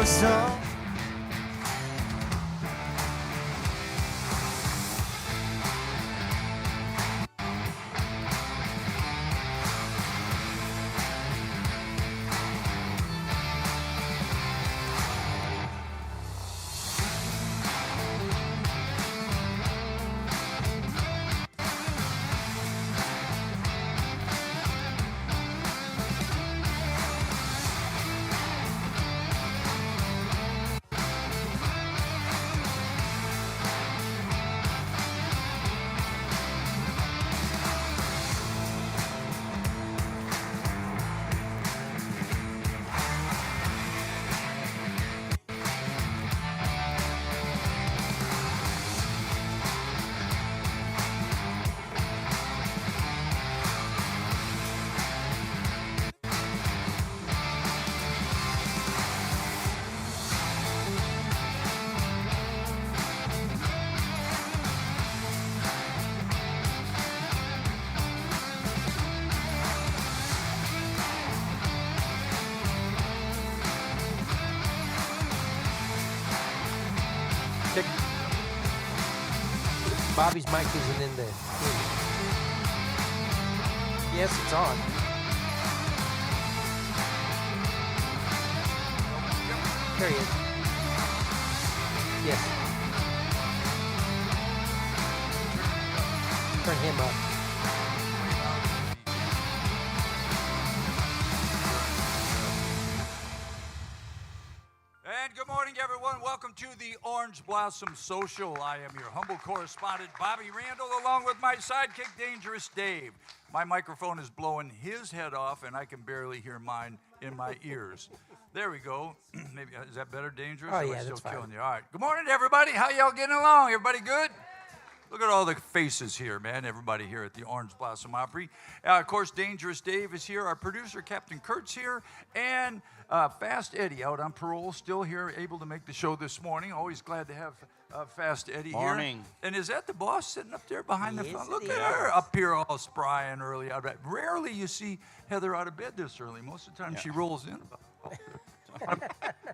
song. Bobby's mic isn't in there. Yes, it's on. There he is. Yes. Turn him up. And good morning, everyone. Welcome to the Orange Blossom Social. I am your humble correspondent, Bobby Randall, along with my sidekick, Dangerous Dave. My microphone is blowing his head off, and I can barely hear mine in my ears. There we go. Maybe is that better, Dangerous? Oh, Or am I yeah, still that's fine. killing you? All right. Good morning, everybody. How y'all getting along? Everybody good? Look at all the faces here, man. Everybody here at the Orange Blossom Opry. Of course, Dangerous Dave is here. Our producer, Captain Kurt's here. And Fast Eddie out on parole, still here, able to make the show this morning. Always glad to have Fast Eddie Morning. here. And is that the boss sitting up there behind the Yes, phone? it Look is. at her up here all spry and early out. Rarely you see Heather out of bed this early. Most of the time she rolls in.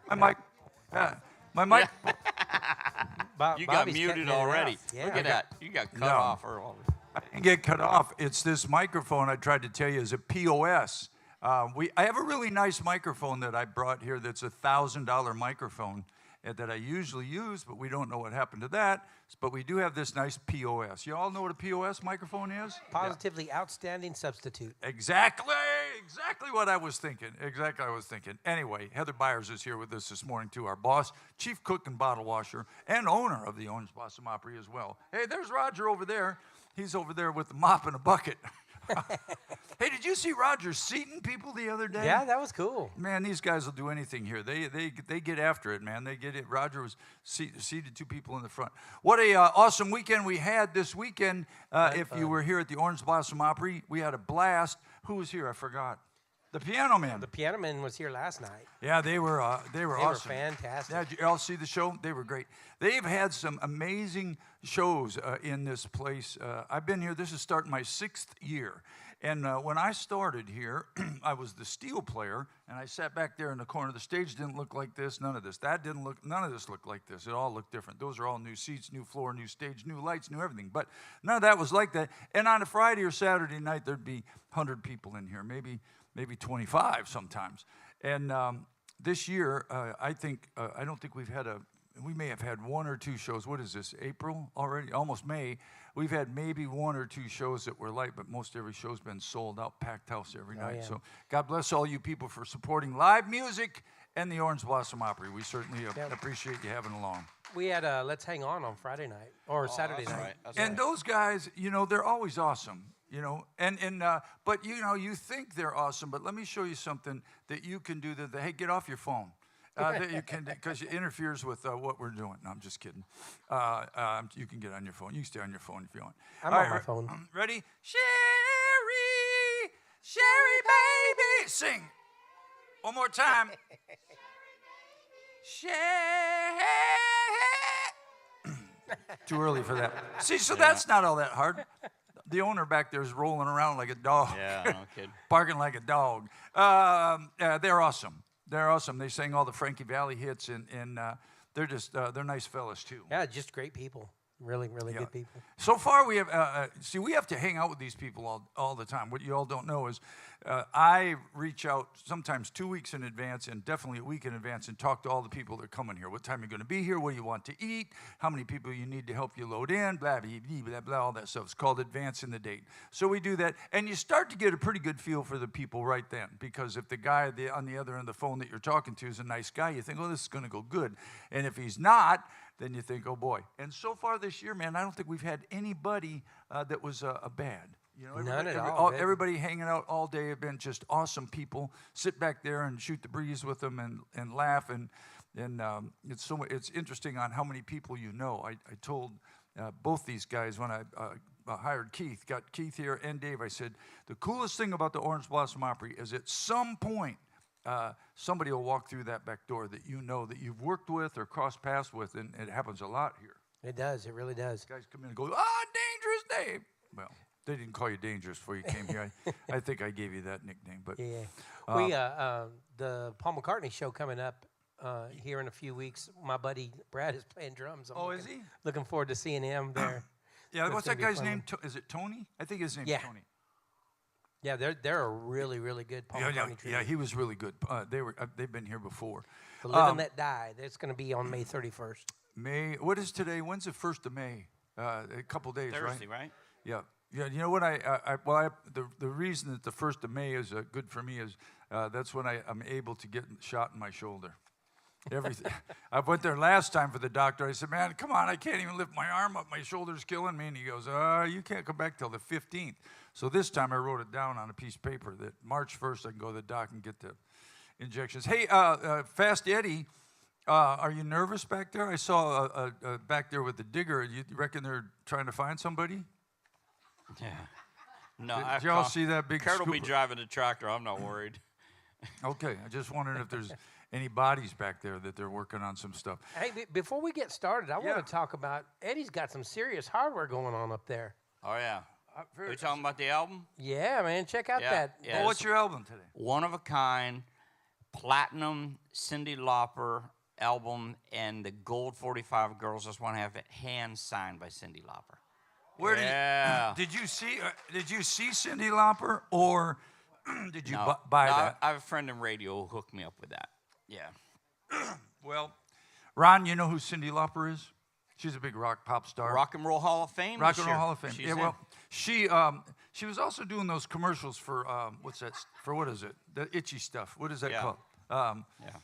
My mic. You got Bobby's muted cutting it already. off. Yeah. Look at that. You got cut No. off early. I didn't get cut off. It's this microphone I tried to tell you is a POS. I have a really nice microphone that I brought here that's a $1,000 microphone that I usually use, but we don't know what happened to that. But we do have this nice POS. You all know what a POS microphone is? Positively outstanding substitute. Exactly what I was thinking. Exactly what I was thinking. Anyway, Heather Byers is here with us this morning too, our boss, chief cook and bottle washer, and owner of the Orange Blossom Opry as well. Hey, there's Roger over there. He's over there with the mop and a bucket. Hey, did you see Roger seating people the other day? Yeah, that was cool. Man, these guys will do anything here. They get after it, man. They get it. Roger was seated two people in the front. What a awesome weekend we had this weekend. If you were here at the Orange Blossom Opry, we had a blast. Who was here? I forgot. The Piano Man. The Piano Man was here last night. Yeah, they were awesome. They were fantastic. Yeah, did you all see the show? They were great. They've had some amazing shows in this place. I've been here. This is starting my 6th year. And when I started here, I was the steel player, and I sat back there in the corner. The stage didn't look like this, none of this. None of this looked like this. It all looked different. Those are all new seats, new floor, new stage, new lights, new everything. But none of that was like that. And on a Friday or Saturday night, there'd be 100 people in here, maybe 25 sometimes. And this year, I don't think we may have had 1 or 2 shows. What is this, April already? Almost May. We've had maybe 1 or 2 shows that were light, but most every show's been sold out, packed house every night. Yeah. So God bless all you people for supporting live music and the Orange Blossom Opry. We certainly appreciate you having along. We had Let's Hang On Friday night, or Saturday night. Right. That's And right. those guys, they're always awesome, but you think they're awesome, but let me show you something that you can do hey, get off your phone. That you can, because it interferes with what we're doing. No, I'm just kidding. You can get on your phone. You can stay on your phone if you want. I'm All on my right, phone. Ready? Sherry, baby. Sing. One more time. Sherry. Too early for that. See, so that's not all that hard. The owner back there is rolling around like a dog. Yeah, no kidding. Barking like a dog. They're awesome. They're awesome. They sang all the Frankie Valli hits, and they're just they're nice fellas too. Yeah, just great people. Really, really Yeah. good people. So far, we have we have to hang out with these people all the time. What you all don't know is I reach out sometimes 2 weeks in advance and definitely a week in advance and talk to all the people that are coming here. What time you're going to be here? What do you want to eat? How many people you need to help you load in? Blah, blah, blah, blah, blah, all that stuff. It's called advancing the date. So we do that, and you start to get a pretty good feel for the people right then, because if the guy on the other end of the phone that you're talking to is a nice guy, you think, oh, this is going to go good. And if he's not, then you think, oh boy. And so far this year, man, I don't think we've had anybody that was a bad. You know, None at all. everybody hanging out all day have been just awesome people. Sit back there and shoot the breeze with them and laugh. And it's interesting on how many people you know. I told both these guys when I hired Keith, got Keith here and Dave, I said, the coolest thing about the Orange Blossom Opry is at some point, somebody will walk through that back door that you know that you've worked with or crossed paths with, and it happens a lot here. It does. It really does. Guys come in and go, Dangerous Dave. Well, they didn't call you Dangerous before you came here. I think I gave you that nickname. But Yeah. We the Paul McCartney show coming up here in a few weeks. My buddy Brad is playing drums. Is he? Looking forward to seeing him there. Yeah, That's what's gonna that be guy's fun. name? Is it Tony? I think his name's Yeah. Tony. Yeah, they're a really, really good Paul McCartney tribute. Yeah, he was really good. They've been here before. The Live and Let Die. That's going to be on May 31st. May. What is today? When's the 1st of May? A couple days, Thursday, right? Yeah. Yeah, you know what the reason that the 1st of May is good for me is that's when I'm able to get shot in my shoulder. Everything. I went there last time for the doctor. I said, man, come on, I can't even lift my arm up. My shoulder's killing me. And he goes, you can't come back till the 15th. So this time I wrote it down on a piece of paper that March 1st I can go to the doc and get the injections. Hey, Fast Eddie, are you nervous back there? I saw back there with the digger. You reckon they're trying to find somebody? Yeah. No, Did y'all see that big Kurt will be scoop? driving the tractor. I'm not worried. Okay, I just wondering if there's any bodies back there that they're working on some stuff. Hey, before we get started, I Yeah. want to talk about Eddie's got some serious hardware going on up there. Oh, yeah. Are you talking about the album? Yeah, man, check out Yeah, that. yeah. Well, what's your album today? One of a kind, platinum Cyndi Lauper album, and the gold 45 girls just want to have it hand signed by Cyndi Lauper. Where Yeah. did you see Cyndi Lauper, or did you No, buy no, that? I have a friend in radio who hooked me up with that. Yeah. Well, Ron, you know who Cyndi Lauper is? She's a big rock pop star. Rock and Roll Hall of Fame. Rock this and Roll year. Hall of Fame. She's Yeah, in. well, she was also doing those commercials for what's that? For what is it? The itchy stuff. What is that Yeah. called? Yeah.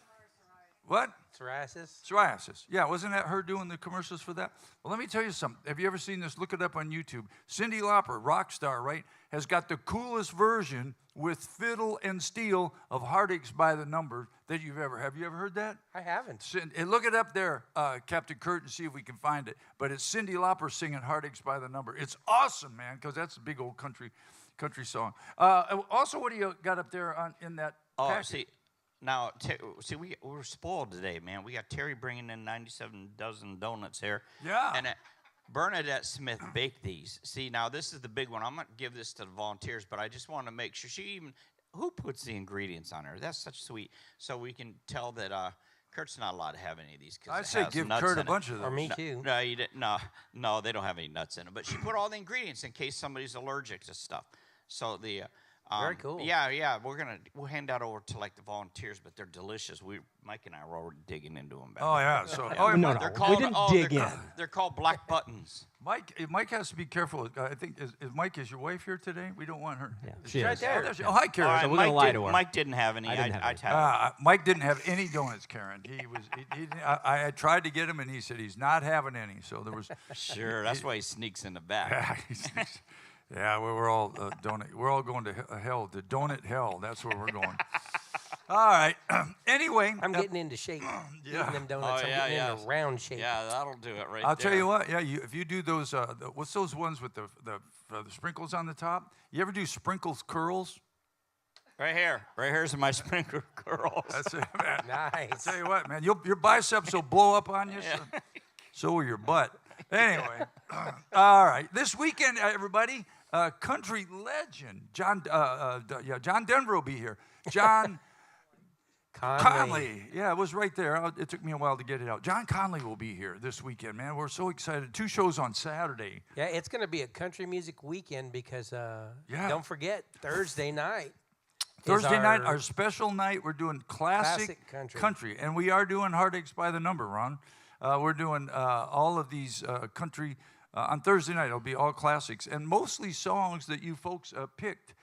What? Psoriasis. Psoriasis. Yeah, wasn't that her doing the commercials for that? Well, let me tell you something. Have you ever seen this? Look it up on YouTube. Cyndi Lauper, rock star, right, has got the coolest version with fiddle and steel of Heartaches by the Number that you've ever. Have you ever heard that? I haven't. And look it up there, Captain Kurt, and see if we can find it. But it's Cyndi Lauper singing Heartaches by the Number. It's awesome, man, because that's a big old country song. Also, what do you got up there in that package? Now, we're spoiled today, man. We got Terry bringing in 97 dozen donuts here. Yeah. And Bernadette Smith baked these. See, now this is the big one. I'm going to give this to the volunteers, but I just want to make sure who puts the ingredients on her? That's such sweet. So we can tell that Kurt's not allowed to have any of these. I'd say give Kurt a bunch of those. Or me too. No, you didn't. No, they don't have any nuts in them. But she put all the ingredients in case somebody's allergic to stuff. So the Very cool. Yeah. We'll hand that over to like the volunteers, but they're delicious. Mike and I were already digging into them. Back Oh there. yeah. So No, Mike, no. We didn't dig in. They're called black buttons. Mike has to be careful. I think is your wife here today? We don't want her. Yeah, Is she right is. there. Oh, hi, Karen. All right, So we're gonna lie to her. Mike didn't have any. I didn't have any. have Mike didn't have any donuts, Karen. I tried to get him, and he said he's not having any. So there was. Sure, that's why he sneaks in the back. Yeah, we're all donut. We're all going to hell, the donut hell. That's where we're going. All right. Anyway, I'm getting into shape. yeah. Eating them donuts. I'm getting into round shape. Yeah, that'll do it right I'll there. tell you what. Yeah, if you do those, what's those ones with the sprinkles on the top? You ever do sprinkles curls? Right here's my sprinkler curls. That's it, man. Nice. Tell you what, man, your biceps will blow up on you. So will your butt. Anyway, all right. This weekend, everybody, country legend John Denver will be here. John Conley. Yeah, it was right there. It took me a while to get it out. John Conley will be here this weekend, man. We're so excited. 2 shows on Saturday. Yeah, it's going to be a country music weekend because Yeah. don't forget, Thursday night. Thursday night, our special night, we're doing classic country. country. And we are doing Heartaches by the Number, Ron. We're doing all of these country. On Thursday night, it'll be all classics. And mostly songs that you folks picked,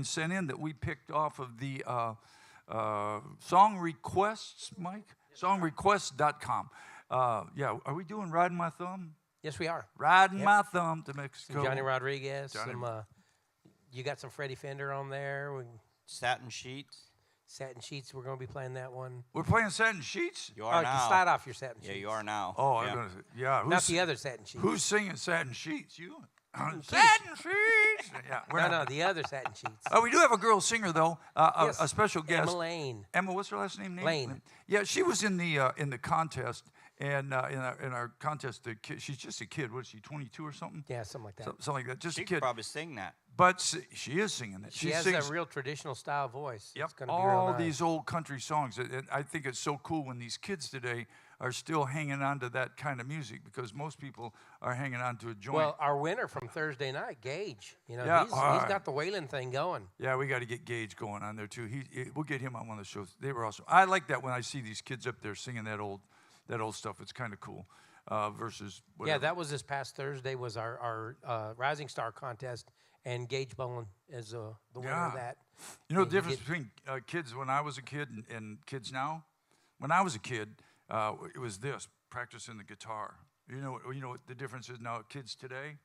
sent in that we picked off of the song requests, Mike? Songrequests.com. Yeah, are we doing Riding My Thumb? Yes, we are. Riding My Thumb to Mexico. Some Johnny Rodriguez. Johnny- You got some Freddie Fender on there. Satin sheets. Satin Sheets, we're going to be playing that one. We're playing Satin Sheets? You Oh, are you can now. slide off your Satin Sheets. Yeah, you are now. Oh, yeah. I'm going to say, yeah. Not the other Satin Sheets. Who's singing Satin Sheets? You? Satin Sheets! Yeah, we're No, not. the other Satin Sheets. Oh, we do have a girl singer, though, Yes. a special guest. Emma Lane. Emma, what's her last name? Lane. Yeah, she was in the contest, and in our contest, she's just a kid. What is she, 22 or something? Yeah, something like that. Something like that. Just She a could kid. probably sing that. But she is singing it. She has sings a real traditional style voice. Yep, It's going to be real all nice. these old country songs. And I think it's so cool when these kids today are still hanging on to that kind of music because most people are hanging on to a joint. Well, our winner from Thursday night, Gage, Yeah, he's all right. got the Wailing thing going. Yeah, we got to get Gage going on there too. We'll get him on one of the shows. They were awesome. I like that when I see these kids up there singing that old stuff. It's kind of cool. Versus whatever. Yeah, that was this past Thursday was our Rising Star contest, and Gage Bowen is the winner Yeah. of that. You know and the difference between kids when I was a kid and kids now. When I was a kid, it was this practicing the guitar. You know what the difference is now. Kids today.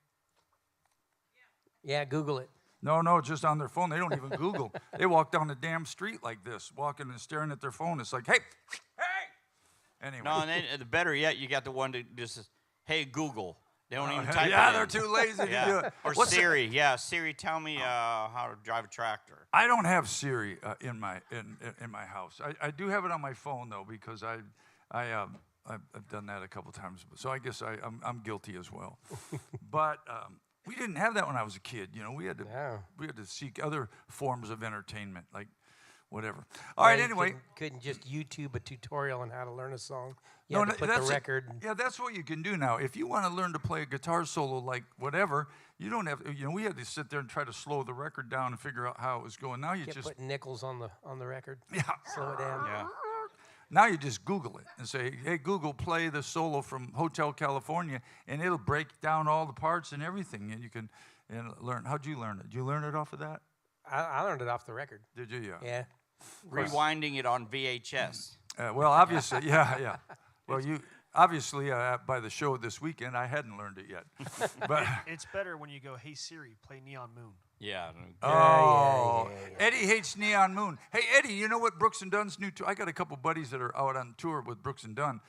Yeah, Google it. No, just on their phone. They don't even Google. They walk down the damn street like this, walking and staring at their phone. It's like, hey. Anyway. No, and then better yet, you got the one that just says, "Hey Google." They don't even type yeah, it they're in. too lazy to do Yeah. it. Or What's the- Siri. Yeah, Siri, tell me how to drive a tractor. I don't have Siri in my house. I do have it on my phone though because I've done that a couple times. So I guess I'm guilty as well. But we didn't have that when I was a kid. You know, we had to seek other forms of entertainment like whatever. All right. You Anyway. couldn't just YouTube a tutorial on how to learn a song. You had to put the that's it. record. Yeah, that's what you can do now. If you want to learn to play a guitar solo like whatever, you don't have. We had to sit there and try to slow the record down and figure out how it was going. Now you Kept just putting nickels on the record. yeah. Slow it down. Yeah. Now you just Google it and say, "Hey Google, play the solo from Hotel California," and it'll break down all the parts and everything, and you can learn. How'd you learn it? Did you learn it off of that? I learned it off the record. Did you? Yeah. Yeah. Rewinding it on VHS. Well, obviously, yeah. Well, you obviously by the show this weekend, I hadn't learned it yet, but. It's better when you go, "Hey Siri, play Neon Moon." Yeah. Oh, yeah. Eddie hates Neon Moon. Hey, Eddie, you know what Brooks and Dunn's new tour? I got a couple buddies that are out on tour with Brooks and Dunn,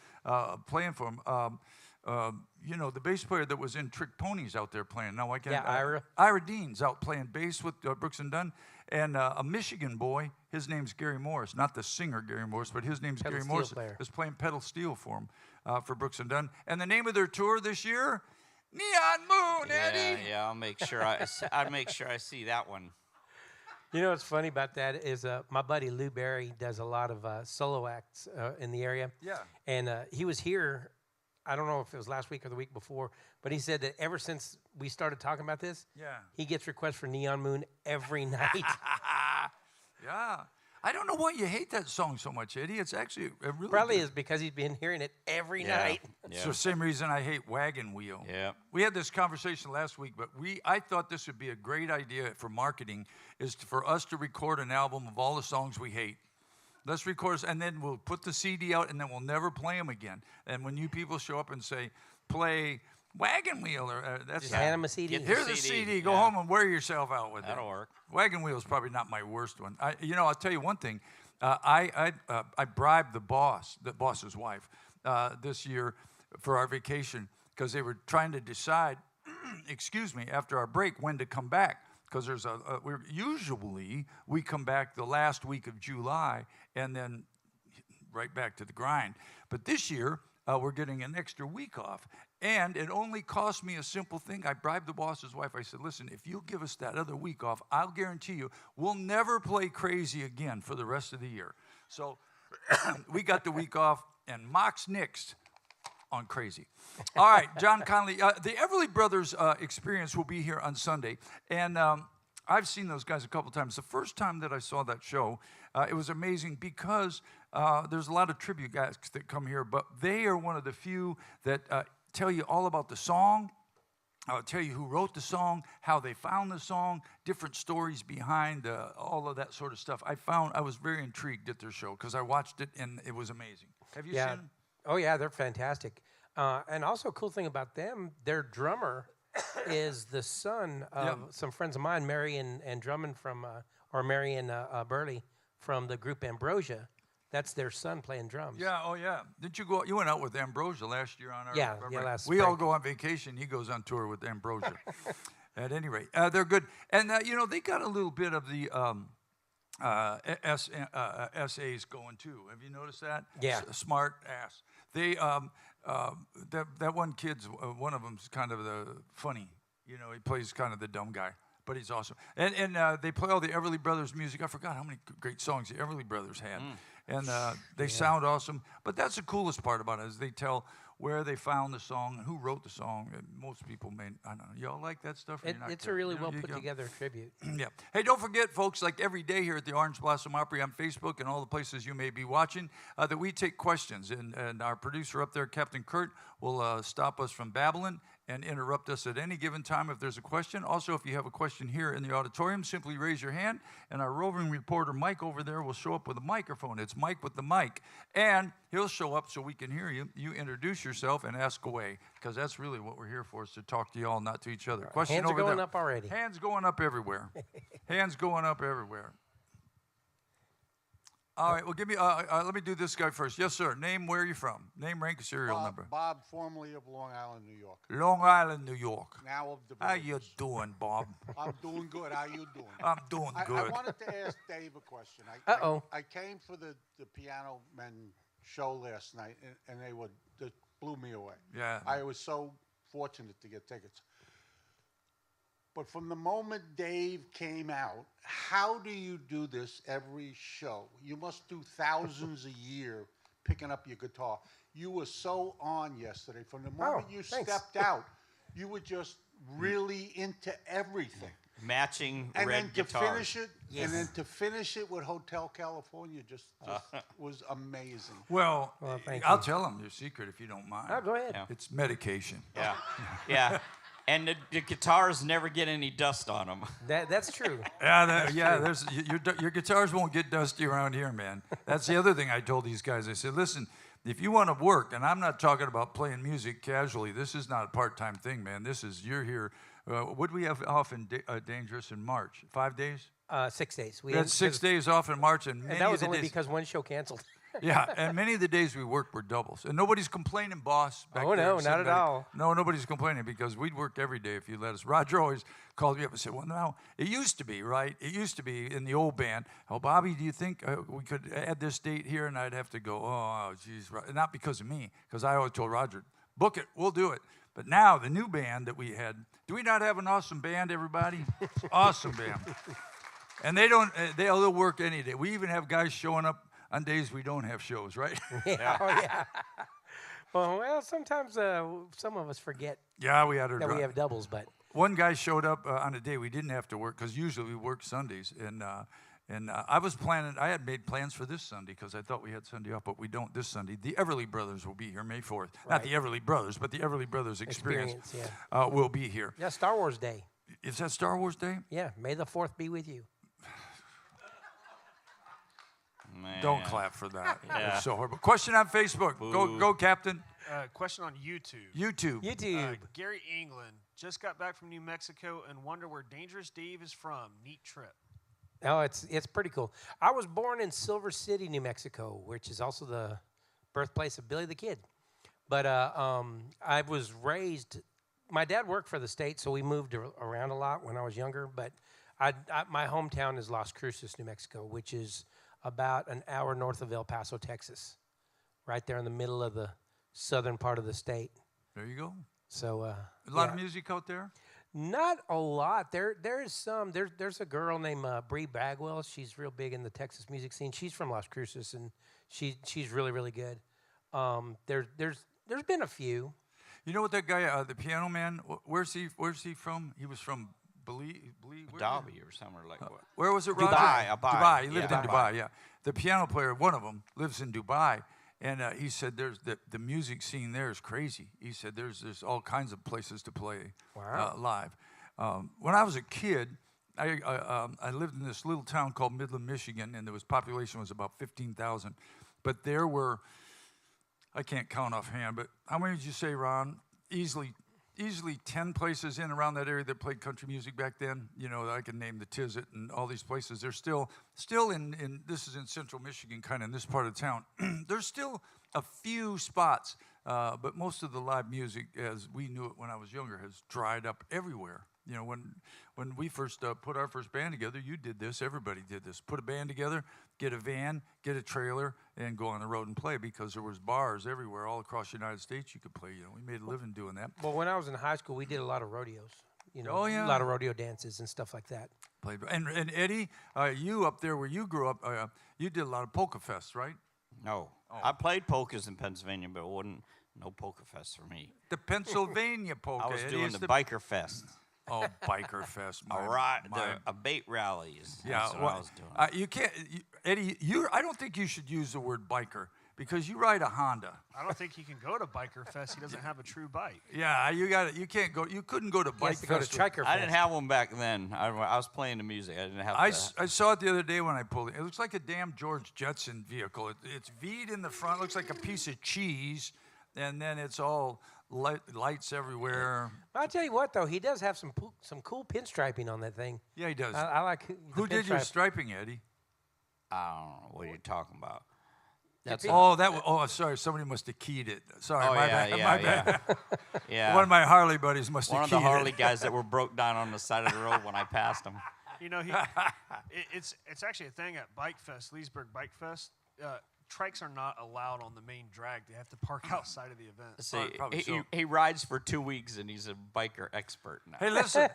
playing for them. The bass player that was in Trick Ponies out there playing. Now I can't. Yeah, Ira. Ira Dean's out playing bass with Brooks and Dunn, and a Michigan boy. His name's Gary Morris, not the singer Gary Morris, but his name's Pedal Gary steel Morris. player. Is playing pedal steel for him for Brooks and Dunn. And the name of their tour this year, Neon Moon, Eddie. Yeah, I'll make sure I'd make sure I see that one. You know what's funny about that is my buddy Lou Berry does a lot of solo acts in the area. Yeah. And he was here, I don't know if it was last week or the week before, but he said that ever since we started talking about this, Yeah. he gets requests for Neon Moon every night. Yeah. I don't know why you hate that song so much, Eddie. It's actually a really Probably good. is because he's been hearing it every Yeah. night. It's the same reason I hate Wagon Wheel. Yeah. We had this conversation last week, but I thought this would be a great idea for marketing for us to record an album of all the songs we hate. Let's record, and then we'll put the CD out, and then we'll never play them again. And when you people show up and say, play Wagon Wheel, or that's Just hand him a CD. Get here's a CD, CD. Go yeah. home and wear yourself out with it. That'll work. Wagon Wheel is probably not my worst one. I'll tell you one thing. I bribed the boss's wife, this year for our vacation because they were trying to decide, excuse me, after our break when to come back. Because usually we come back the last week of July and then right back to the grind. But this year we're getting an extra week off. And it only cost me a simple thing. I bribed the boss's wife. I said, listen, if you'll give us that other week off, I'll guarantee you we'll never play Crazy again for the rest of the year. So we got the week off, and Mox nixed on Crazy. All right, John Connolly. The Everly Brothers Experience will be here on Sunday, and I've seen those guys a couple times. The first time that I saw that show, it was amazing because there's a lot of tribute guys that come here, but they are one of the few that tell you all about the song. I'll tell you who wrote the song, how they found the song, different stories behind all of that sort of stuff. I was very intrigued at their show because I watched it and it was amazing. Have you seen them? Oh, yeah, they're fantastic. And also a cool thing about them, their drummer is the son of some friends of mine, Mary and Drummond or Mary and Burley from the group Ambrosia. That's their son playing drums. Yeah, oh yeah. Didn't you go? You went out with Ambrosia last year on our. Yeah, last We all spring. go on vacation. He goes on tour with Ambrosia. At any rate, they're good, and they got a little bit of the essays going too. Have you noticed that? Yeah. Smart ass. They that one kid's one of them's kind of the funny. He plays kind of the dumb guy. But he's awesome. And they play all the Everly Brothers music. I forgot how many great songs the Everly Brothers had. And they sound awesome. But that's the coolest part about it is they tell where they found the song and who wrote the song. And most people I don't know. Y'all like that stuff? Or you're not It's care? a really You know, well you put go- together tribute. Yeah. Hey, don't forget, folks, like every day here at the Orange Blossom Opry on Facebook and all the places you may be watching, that we take questions. And our producer up there, Captain Kurt, will stop us from babbling and interrupt us at any given time if there's a question. Also, if you have a question here in the auditorium, simply raise your hand, and our roving reporter, Mike, over there will show up with a microphone. It's Mike with the mic. And he'll show up so we can hear you. You introduce yourself and ask away, because that's really what we're here for, is to talk to you all, not to each other. Question Hands are over going there. up already. Hands going up everywhere. Hands going up everywhere. All right, well, give me. Let me do this guy first. Yes, sir. Name, where are you from? Name, rank, serial number. Bob, formerly of Long Island, New York. Long Island, New York. Now of the How Bronx. you doing, Bob? I'm doing good. How you doing? I'm doing I good. wanted to ask Dave a question. Uh-oh. I came for the Piano Men show last night, and they blew me away. Yeah. I was so fortunate to get tickets. But from the moment Dave came out, how do you do this every show? You must do thousands a year picking up your guitar. You were so on yesterday. From the moment you thanks. stepped out, you were just really into everything. Matching And red then to guitars. finish it, with Hotel California just was amazing. Well, thank I'll you. tell them your secret if you don't mind. Oh, go ahead. Yeah. It's medication. Yeah, yeah. And the guitars never get any dust on them. That's true. There's your guitars won't get dusty around here, man. That's the other thing I told these guys. I said, listen, if you want to work, and I'm not talking about playing music casually. This is not a part-time thing, man. You're here. What do we have off in Dangerous in March? 5 days? 6 days. We had 6 days off in March, and many And that of was the only days, because one show canceled. yeah, and many of the days we worked were doubles, and nobody's complaining, boss. Back Oh, there no, in not at Cincinnati. all. No, nobody's complaining because we'd work every day if you let us. Roger always called me up and said, "Well, now it used to be right. It used to be in the old band. Oh, Bobby, do you think we could add this date here?" And I'd have to go, "Oh, geez," not because of me, because I always told Roger, "Book it, we'll do it." But now the new band that we had, do we not have an awesome band, everybody? Awesome band. And they'll work any day. We even have guys showing up on days we don't have shows, right? Yeah. Oh, yeah. Well, sometimes some of us forget Yeah, we had our that we have doubles, but One guy showed up on a day we didn't have to work because usually we work Sundays. And I was planning, I had made plans for this Sunday because I thought we had Sunday off, but we don't this Sunday. The Everly Brothers will be here May 4th. Not the Everly Brothers, but the Everly Brothers Experience will be here. yeah, Star Wars Day. Is that Star Wars Day? Yeah, May the 4th be with you. Man. Don't clap for that. Yeah. It's so horrible. Question on Facebook. Go, Captain. Question on YouTube. YouTube. YouTube. Gary England just got back from New Mexico and wonder where Dangerous Dave is from. Neat trip. Oh, it's pretty cool. I was born in Silver City, New Mexico, which is also the birthplace of Billy the Kid. But I was raised. My dad worked for the state, so we moved around a lot when I was younger. But my hometown is Las Cruces, New Mexico, which is about an hour north of El Paso, Texas, right there in the middle of the southern part of the state. There you go. So A lot of music out there? Not a lot. There is some. There's a girl named Bree Bagwell. She's real big in the Texas music scene. She's from Las Cruces, and she's really good. There's been a few. You know what that guy, the piano man? Where's he from? He was from Belize. Dhabi or somewhere like what? Where was it, Roger? Dubai. He lived Yeah. in Dubai. Yeah. The piano player, one of them, lives in Dubai, and he said there's the music scene there is crazy. He said there's all kinds of places to play live. When I was a kid, I lived in this little town called Midland, Michigan, and population was about 15,000, but there were, I can't count offhand, but how many did you say, Ron? Easily 10 places in around that area that played country music back then. You know, I can name the Tizzit and all these places. They're still in this is in central Michigan, kind of in this part of town. There's still a few spots, but most of the live music, as we knew it when I was younger, has dried up everywhere. You know, when we first put our first band together, you did this. Everybody did this. Put a band together, get a van, get a trailer, and go on the road and play because there was bars everywhere all across the United States you could play. You know, we made a living doing that. Well, when I was in high school, we did a lot of rodeos. You know, Oh, yeah. a lot of rodeo dances and stuff like that. Played, and Eddie, you up there where you grew up, you did a lot of polka fests, right? No. I played polkas in Pennsylvania, but it wasn't no polka fest for me. The Pennsylvania polka. I was Eddie, doing it's the biker fest. Oh, biker fest. A bait rallies. Yeah, That's what well, I was doing. you can't, Eddie. I don't think you should use the word biker because you ride a Honda. I don't think he can go to Biker Fest. He doesn't have a true bike. Yeah, you got it. You can't go. You couldn't go to He bike has to go to fest. Triker I Fest. didn't have one back then. I was playing the music. I didn't have I saw it the other day when I pulled it. It looks like a damn George Jetson vehicle. It's V'd in the front. Looks like a piece of cheese, and then it's all lights everywhere. I'll tell you what, though, he does have some cool pinstriping on that thing. Yeah, he does. I like the Who did your pinstripe. striping, Eddie? I don't know what you're talking about. That's Sorry, somebody must have keyed it. Sorry, Oh, my yeah, bad. yeah, my bad. yeah. One of my Harley buddies must have One of keyed the Harley it. guys that were broke down on the side of the road when I passed him. You know, it's actually a thing at Bike Fest, Leesburg Bike Fest. Trikes are not allowed on the main drag. They have to park outside of the event. See, probably so. he rides for 2 weeks and he's a biker expert now. Hey, listen,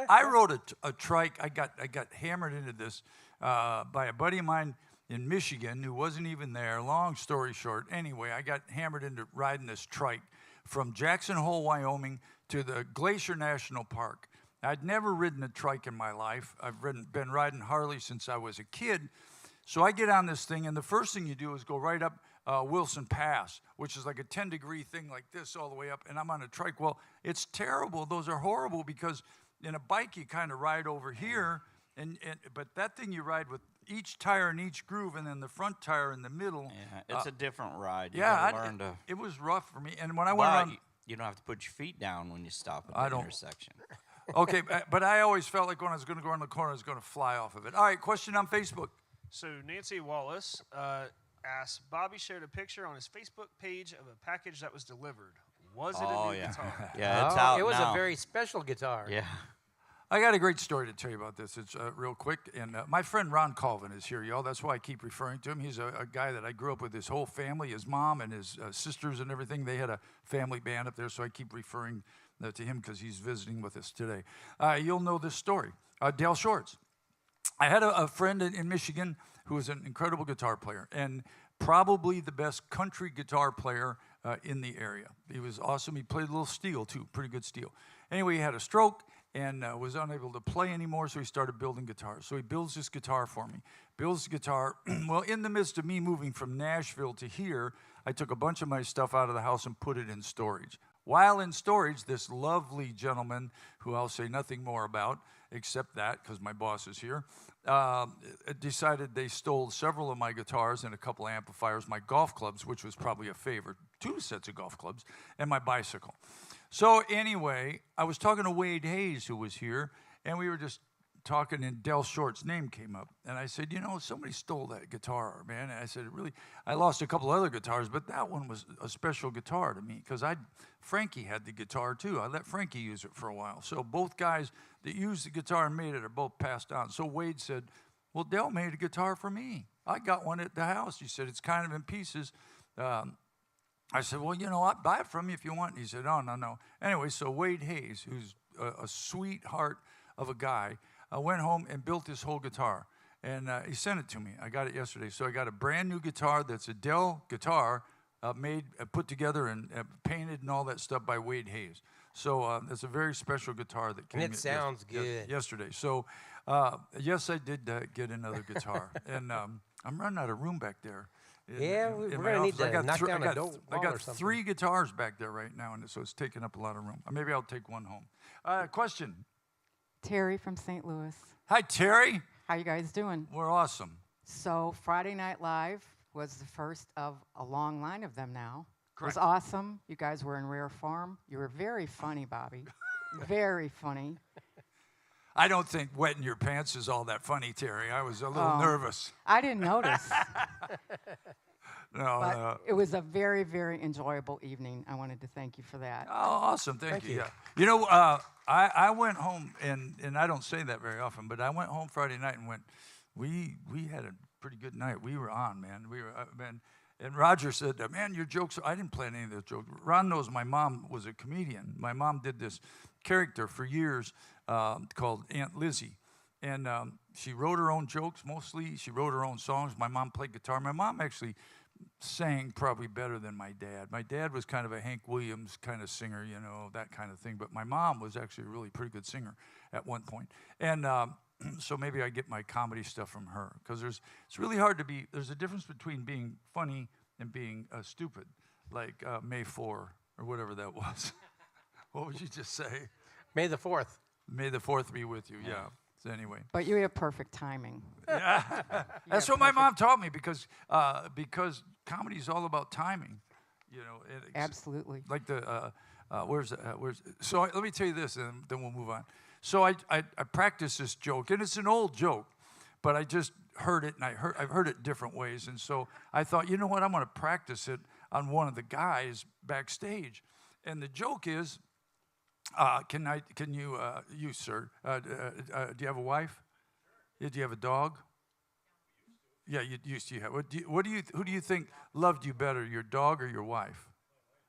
I rode a trike. I got hammered into this by a buddy of mine in Michigan who wasn't even there. Long story short, anyway, I got hammered into riding this trike from Jackson Hole, Wyoming to the Glacier National Park. I'd never ridden a trike in my life. I've been riding Harley since I was a kid. So I get on this thing, and the first thing you do is go right up Wilson Pass, which is like a 10-degree thing like this all the way up, and I'm on a trike. Well, it's terrible. Those are horrible because in a bike you kind of ride over here, but that thing you ride with each tire in each groove, and then the front tire in the middle. Yeah, it's a different ride. You Yeah, gotta learn to. it was rough for me. And when I went But around, you don't have to put your feet down when you stop at I the don't. intersection. okay, but I always felt like when I was going to go around the corner, I was going to fly off of it. All right, question on Facebook. So Nancy Wallace asks, Bobby shared a picture on his Facebook page of a package that was delivered. Was it a new guitar? Yeah, it's Oh, out it was now. a very special guitar. Yeah. I got a great story to tell you about this. It's real quick. And my friend Ron Colvin is here, y'all. That's why I keep referring to him. He's a guy that I grew up with, his whole family, his mom and his sisters and everything. They had a family band up there, so I keep referring to him because he's visiting with us today. You'll know this story. Dale Shorts. I had a friend in Michigan who was an incredible guitar player and probably the best country guitar player in the area. He was awesome. He played a little steel, too, pretty good steel. Anyway, he had a stroke and was unable to play anymore, so he started building guitars. So he builds this guitar for me. Builds the guitar. Well, in the midst of me moving from Nashville to here, I took a bunch of my stuff out of the house and put it in storage. While in storage, this lovely gentleman, who I'll say nothing more about, except that, because my boss is here, decided they stole several of my guitars and a couple of amplifiers, my golf clubs, which was probably a favorite, 2 sets of golf clubs, and my bicycle. So anyway, I was talking to Wade Hayes, who was here, and we were just talking, and Del Short's name came up. And I said, you know, somebody stole that guitar, man. And I said, I lost a couple other guitars, but that one was a special guitar to me because Frankie had the guitar too. I let Frankie use it for a while. So both guys that used the guitar and made it are both passed on. So Wade said, well, Del made a guitar for me. I got one at the house. He said, it's kind of in pieces. I said, well, you know, I'll buy it from you if you want. He said, oh, no. Anyway, so Wade Hayes, who's a sweetheart of a guy. I went home and built this whole guitar. And he sent it to me. I got it yesterday. So I got a brand new guitar that's a Dell guitar put together and painted and all that stuff by Wade Hayes. So it's a very special guitar that came And it sounds good. yesterday. So yes, I did get another guitar. And I'm running out of room back there. Yeah, we're my gonna need office. to knock down a I wall or got something. 3 guitars back there right now, and so it's taking up a lot of room. Maybe I'll take one home. Question. Terry from St. Louis. Hi, Terry. How you guys doing? We're awesome. So Friday Night Live was the first of a long line of them now. Correct. It was awesome. You guys were in rare form. You were very funny, Bobby. Very funny. I don't think wetting your pants is all that funny, Terry. I was a little nervous. I didn't notice, No. but it was a very, very enjoyable evening. I wanted to thank you for that. Oh, awesome. Thank Thank you. you. Yeah. You know, I went home, and I don't say that very often, but I went home Friday night and went, we had a pretty good night. We were on, man. We were, man. And Roger said, man, your jokes, I didn't plan any of those jokes. Ron knows my mom was a comedian. My mom did this character for years called Aunt Lizzie. And she wrote her own jokes mostly. She wrote her own songs. My mom played guitar. My mom actually sang probably better than my dad. My dad was kind of a Hank Williams kind of singer, you know, that kind of thing. But my mom was actually a really pretty good singer at one point. And so maybe I get my comedy stuff from her. Because it's really hard to be, there's a difference between being funny and being stupid, like May 4 or whatever that was. What would you just say? May the 4th. May the 4th be with you, yeah. So anyway. But you have perfect timing. That's what my mom taught me because comedy is all about timing, you know. Absolutely. Like so let me tell you this, and then we'll move on. So I practiced this joke, and it's an old joke, but I just heard it, and I've heard it different ways, and so I thought, you know what, I'm going to practice it on one of the guys backstage, and the joke is, you sir, do you have a wife? Yeah, do you have a dog? Yeah, you used to have. Who do you think loved you better, your dog or your wife?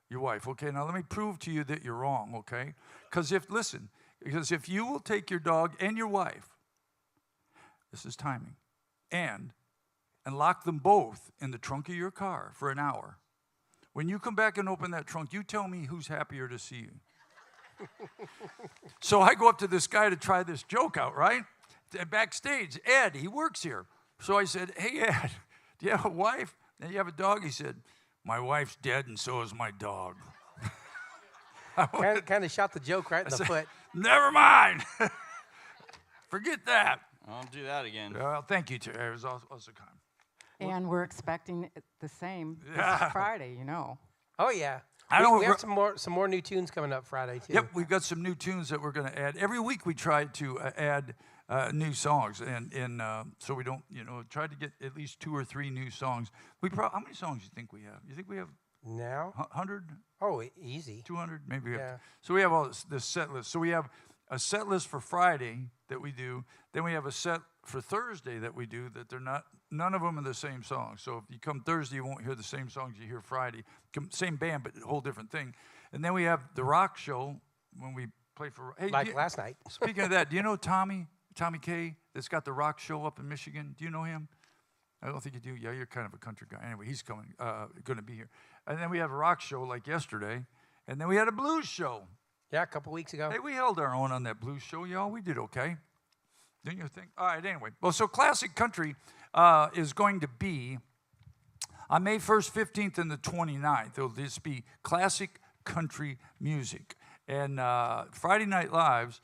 Your wife. Okay, now let me prove to you that you're wrong, okay? Because if you will take your dog and your wife, this is timing, and lock them both in the trunk of your car for an hour, when you come back and open that trunk, you tell me who's happier to see you. So I go up to this guy to try this joke out, right? Backstage, Ed, he works here. So I said, hey, Ed, do you have a wife? And you have a dog? He said, my wife's dead and so is my dog. Kind of shot the joke right in the foot. Never mind. Forget that. I'll do that again. Well, thank you, Terry. It was also kind. And we're expecting the same Yeah. this Friday, you know. Oh, yeah. I know We we're- have some more new tunes coming up Friday, too. Yep, we've got some new tunes that we're going to add. Every week we try to add new songs, and so we don't, try to get at least 2 or 3 new songs. How many songs do you think we have? You think we have Now? 100, Oh, easy. 200? Maybe we have. Yeah. So we have all this set list. So we have a set list for Friday that we do. Then we have a set for Thursday that we do that none of them are the same song. So if you come Thursday, you won't hear the same songs you hear Friday. Same band, but a whole different thing. And then we have the rock show when we play for. Hey, Like last night. Speaking of that, do you know Tommy K that's got the rock show up in Michigan? Do you know him? I don't think you do. Yeah, you're kind of a country guy. Anyway, he's going to be here. And then we have a rock show like yesterday. And then we had a blues show. Yeah, a couple weeks ago. Hey, we held our own on that blues show, y'all. We did okay. Didn't you think? All right, anyway. Well, so Classic Country is going to be on May 1st, 15th, and the 29th. It'll just be classic country music. And Friday Night Lives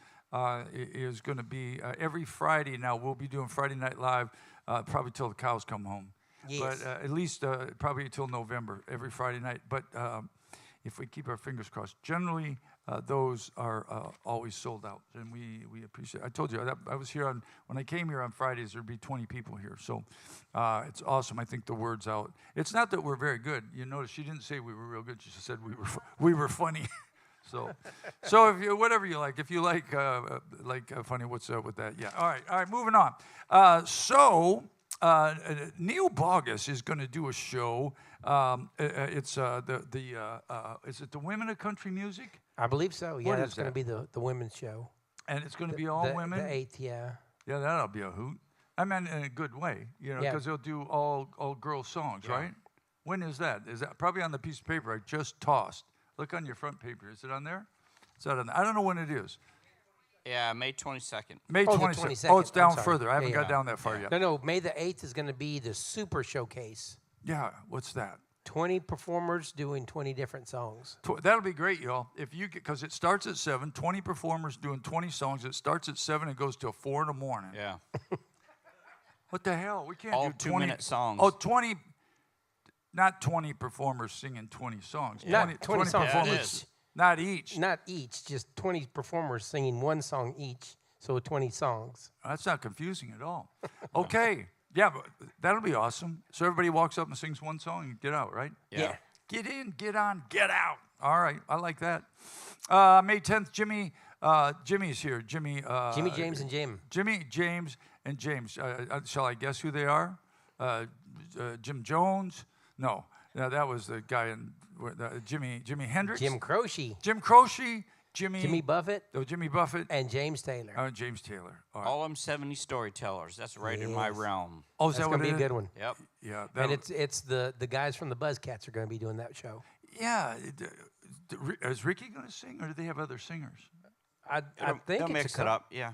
is going to be every Friday. Now, we'll be doing Friday Night Live probably till the cows come home. Yes. But at least probably until November, every Friday night. But if we keep our fingers crossed, generally those are always sold out, and we appreciate it. I told you, I was here when I came here on Fridays, there'd be 20 people here. So it's awesome. I think the word's out. It's not that we're very good. You notice she didn't say we were real good. She just said we were funny. So if you, whatever you like, if you like funny, what's up with that? Yeah. All right. Moving on. So Neil Bogus is going to do a show. It's is it the Women of Country Music? I believe so. Yeah, What that's is going to that? be the women's show. And it's going to be all the, women. The 8th, yeah. Yeah, that'll be a hoot. I mean, in a good way, you know, Yeah. because they'll do all girl songs, right? When is that? Is that probably on the piece of paper I just tossed? Look on your front paper. Is it on there? Is that on there? I don't know when it is. Yeah, May 22nd. May Oh, the 22nd. Oh, it's 22nd. down I'm sorry. further. I haven't Yeah, got yeah. down that far yet. No, May the 8th is going to be the Super Showcase. Yeah, what's that? 20 performers doing 20 different songs. That'll be great, y'all. If you because it starts at 7, 20 performers doing 20 songs. It starts at 7 and goes till 4 in the morning. Yeah. What the hell? We can't All do 20 2-minute songs. Oh, 20, not 20 performers singing 20 songs. Not 20 songs Yeah, it performers. is. Not each. Not each, just 20 performers singing one song each. So 20 songs. That's not confusing at all. Okay. Yeah, but that'll be awesome. So everybody walks up and sings one song and get out, right? Yeah. Get in, get on, get out. All right, I like that. May 10th, Jimmy's here. Jimmy, James, and Jim. Jimmy, James, and James. Shall I guess who they are? Jim Jones? No, that was the guy in Jimi Hendrix. Jim Croce, Jim Croce. Jimmy Buffett, Oh, Jimmy Buffett. and James Taylor. James Taylor. All right. All them 70 storytellers. That's right in my Yes. realm. Oh, is That's that going what to be it a is? good one. Yep. Yeah. And that'll- it's the guys from the Buzzcats are going to be doing that show. Yeah. Is Ricky going to sing, or do they have other singers? I think They'll it's mix a it up. Yeah.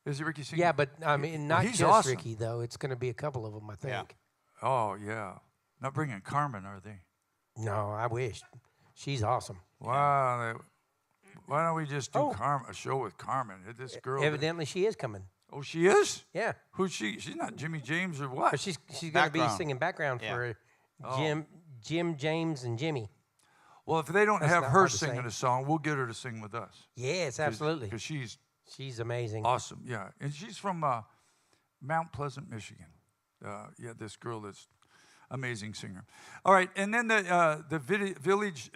Is it Ricky singing? Yeah, but I mean, not he's just awesome. Ricky though. It's going to be a couple of them, I think. Yeah. Oh, yeah. Not bringing Carmen, are they? No, I wish. She's awesome. Wow. Why don't we just do Oh. a show with Carmen? This girl. Evidently, she is coming. Oh, she is? Yeah, Who's she? She's not Jimmy James or what? but she's going to be Background. singing background Yeah. for Oh. Jim, James, and Jimmy. Well, if they don't That's have not her hard to say. singing a song, we'll get her to sing with us. Yes, absolutely. Because she's She's amazing. awesome. Yeah. And she's from Mount Pleasant, Michigan. Yeah, this girl that's amazing singer. All right. And then the vintage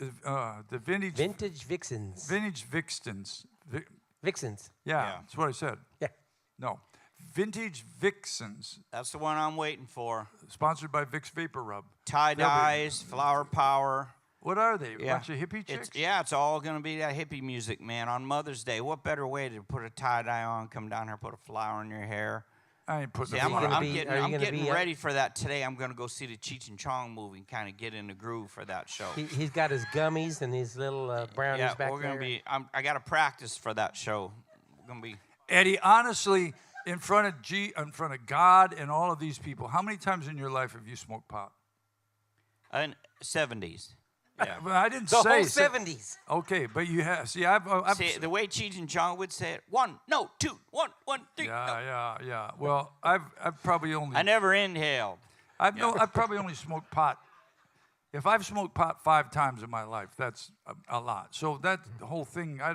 Vintage Vixens. Vixens. Vixens. Yeah, Yeah. that's what I said. Yeah. No. Vintage Vixens, That's the one I'm waiting for. sponsored by Vicks Vapor Rub. Tie dyes, flower power. What are they? A Yeah. bunch of hippie chicks? It's all going to be that hippie music, man. On Mother's Day, what better way to put a tie dye on, come down here, put a flower in your hair? I ain't putting See, a I'm, you gonna flower. be- getting, are you I'm gonna getting be, ready for that today. I'm going to go see the Cheech and Chong movie and kind of get in the groove for that show. He's got his gummies and his little brownies Yeah, back we're there. going to be, I got to practice for that show. We're going to be, Eddie, honestly, in front of God and all of these people, how many times in your life have you smoked pot? in 70s. Yeah. Well, I didn't the say whole se- 70s. Okay, but you have. See, I've See, the way Cheech and Chong would say it, 1, no, 2, 1, 1, 3. no. yeah. Well, I've probably only I never inhaled. I've probably only smoked pot. If I've smoked pot 5 times in my life, that's a lot. So that whole thing, I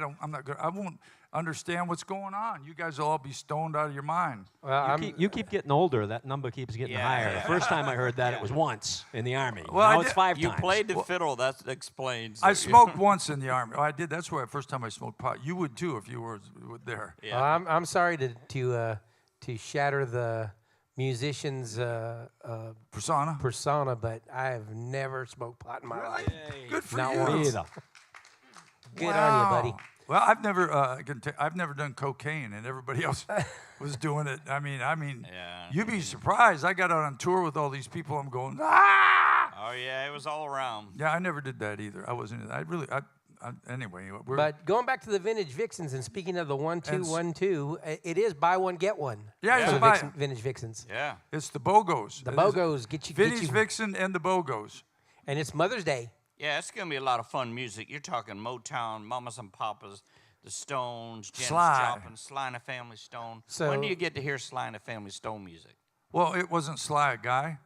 won't understand what's going on. You guys will all be stoned out of your mind. Well, You keep getting older. That number keeps getting Yeah, higher. yeah. The first time I heard that, it was once in the Army. Well, I now it's did- 5 You times. played the fiddle, that explains. I it. smoked once in the Army. Oh, I did. That's where first time I smoked pot. You would too if you were there. Yeah. Well, I'm sorry to shatter the musician's Persona. but I have never smoked pot in my life. Good for Not you. once. Me either. Good on you, buddy. Well, I've never I've never done cocaine, and everybody else was doing it. I mean, Yeah. you'd be surprised. I got out on tour with all these people. I'm going, ah! Oh, yeah, it was all around. Yeah, I never did that either. I wasn't. Anyway, we're, But going back to the vintage Vixens, and speaking of the 1 2 And s- 1 2, it is buy one get one. Yeah, for you the buy- vintage Vixens. Yeah. it's the BOGOs. The It is BOGOs get you, Vintage Vixen and the BOGOs. and it's Mother's Day. Yeah, it's going to be a lot of fun music. You're talking Motown, Mamas and Papas, the Stones, Janis Sly. Joplin, Sly and the Family Stone. So- when do you get to hear Sly and the Family Stone music? Well, it wasn't Sly a guy,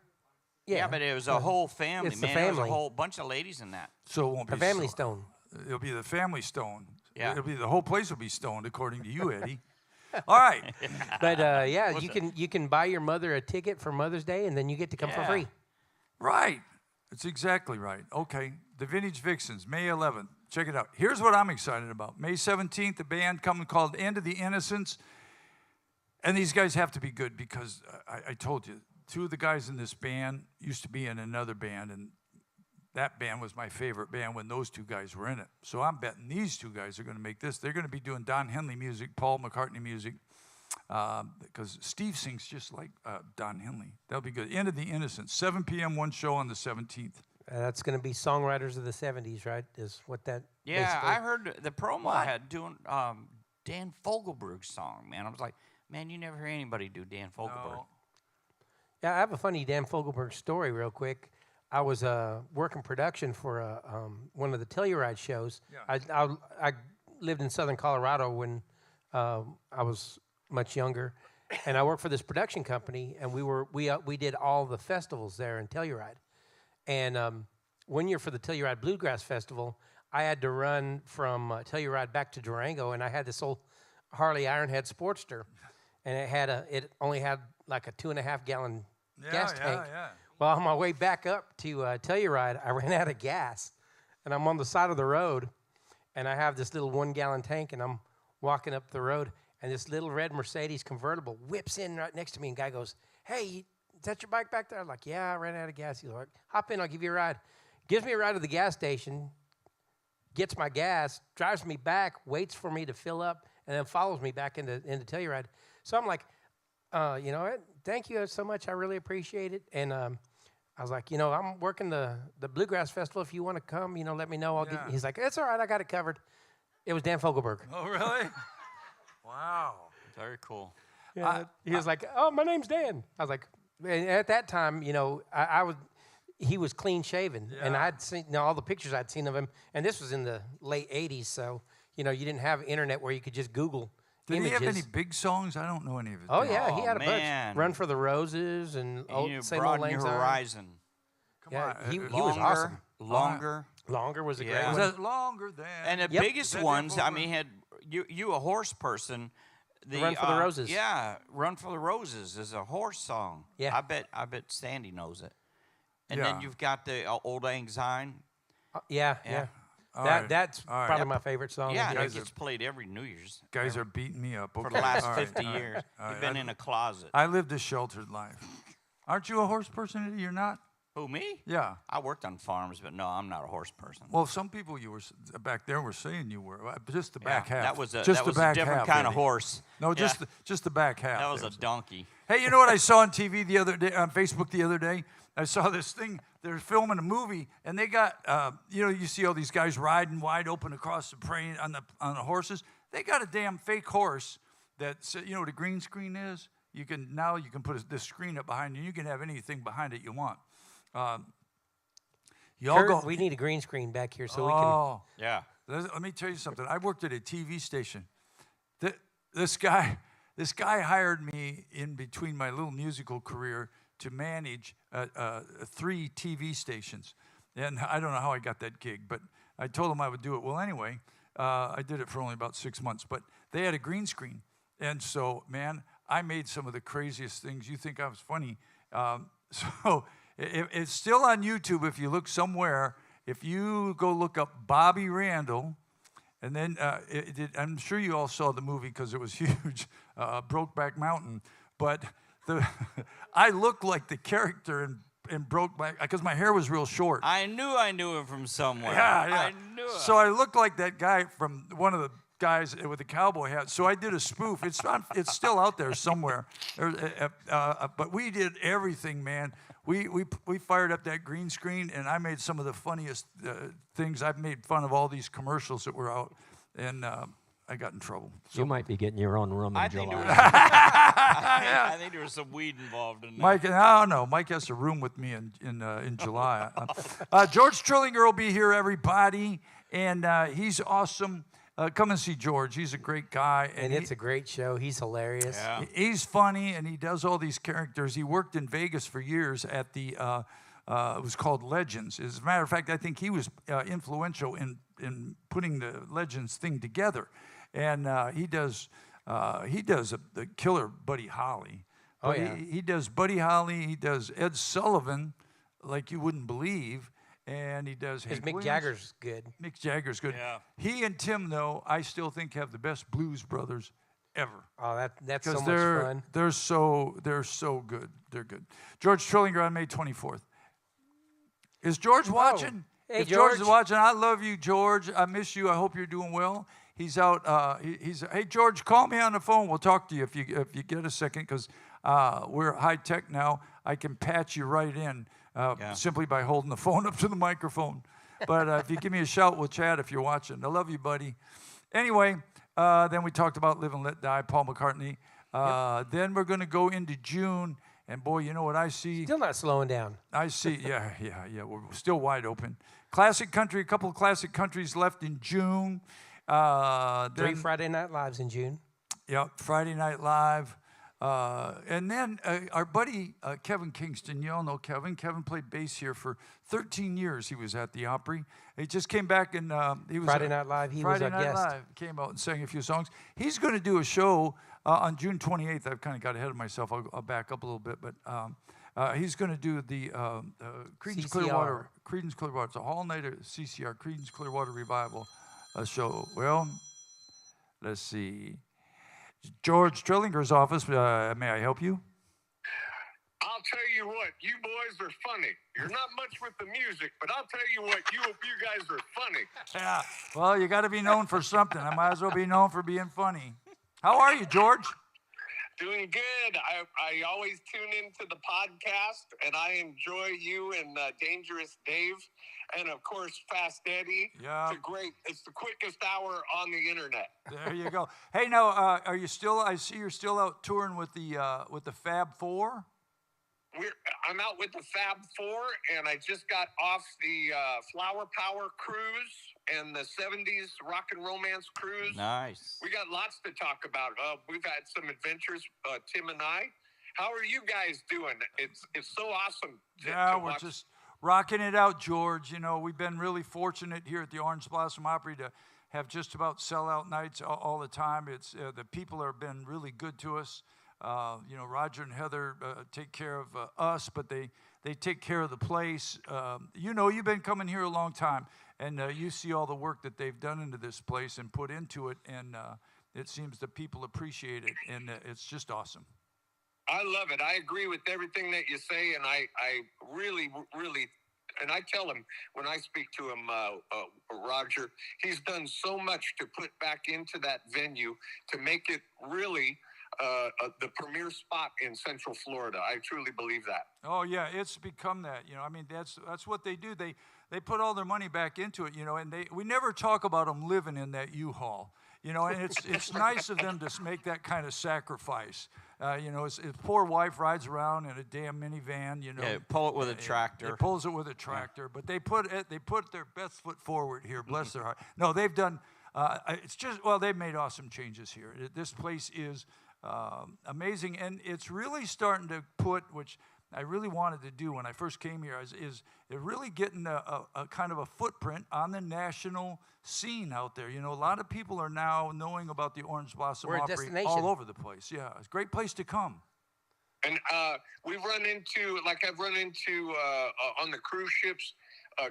Yeah, but it was a whole family, it's the man. There was family. a whole bunch of ladies in that. so it won't be A family Sly. stone. It'll be the family stone. Yeah. It'll be the whole place will be stoned, according to you, Eddie. All right. But yeah, you can buy your mother a ticket for Mother's Day, and then you get to come for Yeah. free. Right. That's exactly right. Okay. The Vintage Vixens, May 11th. Check it out. Here's what I'm excited about. May 17th, the band coming called End of the Innocents. And these guys have to be good because I told you, 2 of the guys in this band used to be in another band, and that band was my favorite band when those 2 guys were in it. So I'm betting these 2 guys are going to make this. They're going to be doing Don Henley music, Paul McCartney music, because Steve sings just like Don Henley. That'll be good. End of the Innocents, 7 p.m., one show on the 17th. That's going to be songwriters of the 70s, right? Is what that Yeah, basically- I heard the promo had doing Dan Fogelberg's song, man. I was like, man, you never hear anybody do Dan Fogelberg. No. Yeah, I have a funny Dan Fogelberg story real quick. I was working production for one of the Telluride shows. Yeah. I lived in southern Colorado when I was much younger, and I worked for this production company, and we did all the festivals there in Telluride. And one year for the Telluride Bluegrass Festival, I had to run from Telluride back to Durango, and I had this old Harley Ironhead Sportster, and it only had like a 2.5 gallon gas tank. Yeah. Well, on my way back up to Telluride, I ran out of gas, and I'm on the side of the road, and I have this little 1 gallon tank, and I'm walking up the road, and this little red Mercedes convertible whips in right next to me, and guy goes, "Hey, is that your bike back there?" I'm like, "Yeah, I ran out of gas." He's like, "Hop in, I'll give you a ride." Gives me a ride to the gas station, gets my gas, drives me back, waits for me to fill up, and then follows me back into Telluride. So I'm like, you know what? Thank you so much. I really appreciate it. And I was like, I'm working the Bluegrass Festival. If you want to come, let me know. Yeah. He's like, "It's all right. I got it covered." It was Dan Fogelberg. Oh, really? Wow. Very cool. Yeah, he was like, "Oh, my name's Dan." I was like, and at that time, he was clean shaven, and I'd seen all the pictures I'd seen of him, and this was in the late '80s, so you didn't have internet where you could just Google Did images. he have any big songs? I don't know any of his. Oh big- yeah, he Oh, had a man. bunch. "Run for the Roses" and You "Same Old broaden Lang your Syne." horizon. Yeah, on, he uh, was awesome. Longer. Longer was a Yeah. great Was one. that longer than? And the Yep. biggest Is that ones, Dan I mean, had you a horse person. Run for the Roses. Yeah, "Run for the Roses" is a horse song. Yeah. I bet Sandy knows it. And Yeah. then you've got the "Old Lang Syne." Yeah. All That right. that's All right. probably my favorite song. Yeah, and guys it gets played every New Year's Guys are beating me up. for Okay. the last All right. 50 years. All You've right. been in a closet. I lived a sheltered life. Aren't you a horse person? Eddie? You're not? Who, me? Yeah. I worked on farms, but no, I'm not a horse person. Well, some people you were back there were saying you were. Just the back Yeah, half. That was a, just that the was a back different half, kind of Eddie. horse. No, Yeah, just the back half. that was there. a donkey. Hey, you know what I saw on TV the other day, on Facebook the other day? I saw this thing. They're filming a movie, and they got, you see all these guys riding wide open across the prairie on the horses. They got a damn fake horse that's, what a green screen is? You can put this screen up behind you. You can have anything behind it you want. Kurt, we need a green screen back here so we can. Oh, Yeah. let me tell you something. I worked at a TV station. This guy hired me in between my little musical career to manage 3 TV stations. And I don't know how I got that gig, but I told him I would do it. Well, anyway, I did it for only about 6 months, but they had a green screen. And so, man, I made some of the craziest things. You think I was funny. So it's still on YouTube if you look somewhere. If you go look up Bobby Randall, and then I'm sure you all saw the movie because it was huge, Brokeback Mountain. But I looked like the character in Brokeback because my hair was real short. I knew him from somewhere. Yeah. I knew it. So I looked like that guy from one of the guys with the cowboy hat. So I did a spoof. It's still out there somewhere. But we did everything, man. We fired up that green screen, and I made some of the funniest things. I've made fun of all these commercials that were out, and I got in trouble. You might be getting your own room in I think, July. I think there was some weed involved in that. Mike, no, Mike has a room with me in July. George Trillinger will be here, everybody, and he's awesome. Come and see George. He's a great guy. And it's a great show. He's hilarious. Yeah. He's funny, and he does all these characters. He worked in Vegas for years at the, it was called Legends. As a matter of fact, I think he was influential in putting the Legends thing together. And he does the killer Buddy Holly. Oh, But yeah. he does Buddy Holly. He does Ed Sullivan, like you wouldn't believe. And he does Because Hank Mick Williams. Jagger's good. Mick Jagger's good. Yeah. He and Tim, though, I still think have the best Blues Brothers ever. Oh, that's so Because much fun. they're so good. They're good. George Trillinger on May 24th. Is George watching? Hey, if George is George. watching, I love you, George. I miss you. I hope you're doing well. He's out. Hey, George, call me on the phone. We'll talk to you if you get a second, because we're high tech now. I can patch you right in simply by holding the phone up to the microphone. But if you give me a shout, we'll chat if you're watching. I love you, buddy. Anyway, then we talked about Live and Let Die, Paul McCartney. Then we're going to go into June. And boy, you know what I see? Still not slowing down. I see, yeah. We're still wide open. Classic country, a couple of classic countries left in June. 3 Friday Night Lives in June. Yeah, Friday Night Live. And then our buddy Kevin Kingston, you all know Kevin. Kevin played bass here for 13 years. He was at the Opry. He just came back and he was Friday Night Live. He was Friday our Night guest. Live came out and sang a few songs. He's going to do a show on June 28th. I've kind of got ahead of myself. I'll back up a little bit, but he's going to do the Creedence CCR. Clearwater. Creedence Clearwater. It's a all-nighter CCR, Creedence Clearwater Revival show. Well, let's see. George Trillinger's office. May I help you? I'll tell you what, you boys are funny. You're not much with the music, but I'll tell you what, you guys are funny. Yeah. Well, you got to be known for something. I might as well be known for being funny. How are you, George? Doing good. I always tune into the podcast, and I enjoy you and Dangerous Dave, and of course Fast Eddie. Yeah. It's the quickest hour on the internet. There you go. Hey, now, are you still? I see you're still out touring with the Fab Four. I'm out with the Fab Four, and I just got off the Flower Power cruise and the 70s rock and romance cruise. Nice. We got lots to talk about. We've had some adventures, Tim and I. How are you guys doing? It's so awesome. Yeah, we're just rocking it out, George. You know, we've been really fortunate here at the Orange Blossom Opry to have just about sellout nights all the time. It's the people have been really good to us. You know, Roger and Heather take care of us, but they take care of the place. You know, you've been coming here a long time, and you see all the work that they've done into this place and put into it, and it seems that people appreciate it, and it's just awesome. I love it. I agree with everything that you say, and I really, and I tell him when I speak to him, Roger, he's done so much to put back into that venue to make it really the premier spot in Central Florida. I truly believe that. Oh yeah, it's become that. You know, I mean, that's what they do. They put all their money back into it. You know, and we never talk about them living in that U-Haul. You know, and it's nice of them to make that kind of sacrifice. You know, his poor wife rides around in a damn minivan. You know, Yeah, pull it with a tractor. It pulls it with a tractor, but they put their best foot forward here. Bless their heart. No, they've done. It's just they've made awesome changes here. This place is amazing, and it's really starting to put, which I really wanted to do when I first came here, is really getting a kind of a footprint on the national scene out there. You know, a lot of people are now knowing about the Orange Blossom We're a Opry destination. all over the place. Yeah, it's a great place to come. And we've run into, like I've run into on the cruise ships,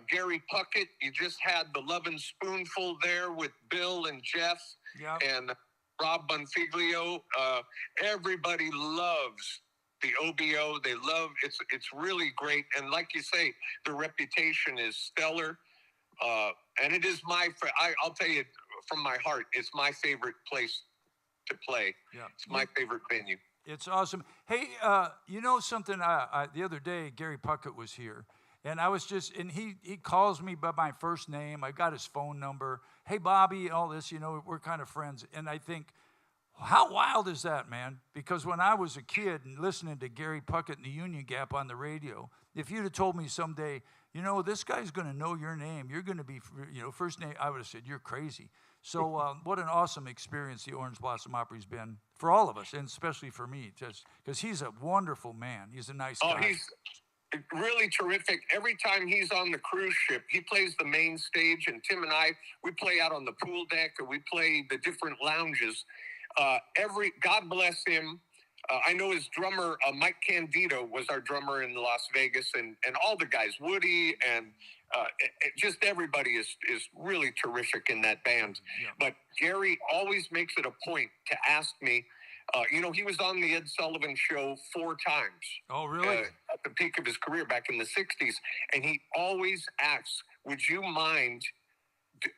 Gary Puckett. You just had the Lovin' Spoonful there with Bill and Jeff and Rob Bonfiglio. Everybody loves the OBO. They love it's really great. And like you say, the reputation is stellar. And it is I'll tell you from my heart, it's my favorite place to play. Yeah. It's my favorite venue. It's awesome. Hey, you know something? The other day, Gary Puckett was here, and I was and he calls me by my first name. I got his phone number. Hey, Bobby, all this, you know, we're kind of friends. And I think, how wild is that, man? Because when I was a kid and listening to Gary Puckett and the Union Gap on the radio, if you'd have told me someday, you know, this guy's going to know your name, you're going to be, you know, first name, I would have said, you're crazy. So what an awesome experience the Orange Blossom Opry's been for all of us, and especially for me, just because he's a wonderful man. He's a nice guy. Oh, he's really terrific. Every time he's on the cruise ship, he plays the main stage, and Tim and I, we play out on the pool deck, or we play the different lounges. God bless him. I know his drummer, Mike Candido, was our drummer in Las Vegas, and all the guys, Woody and just everybody is really terrific in that band. Yeah. But Gary always makes it a point to ask me. He was on the Ed Sullivan Show 4 times. Oh, really? At the peak of his career back in the 60s. And he always asks, would you mind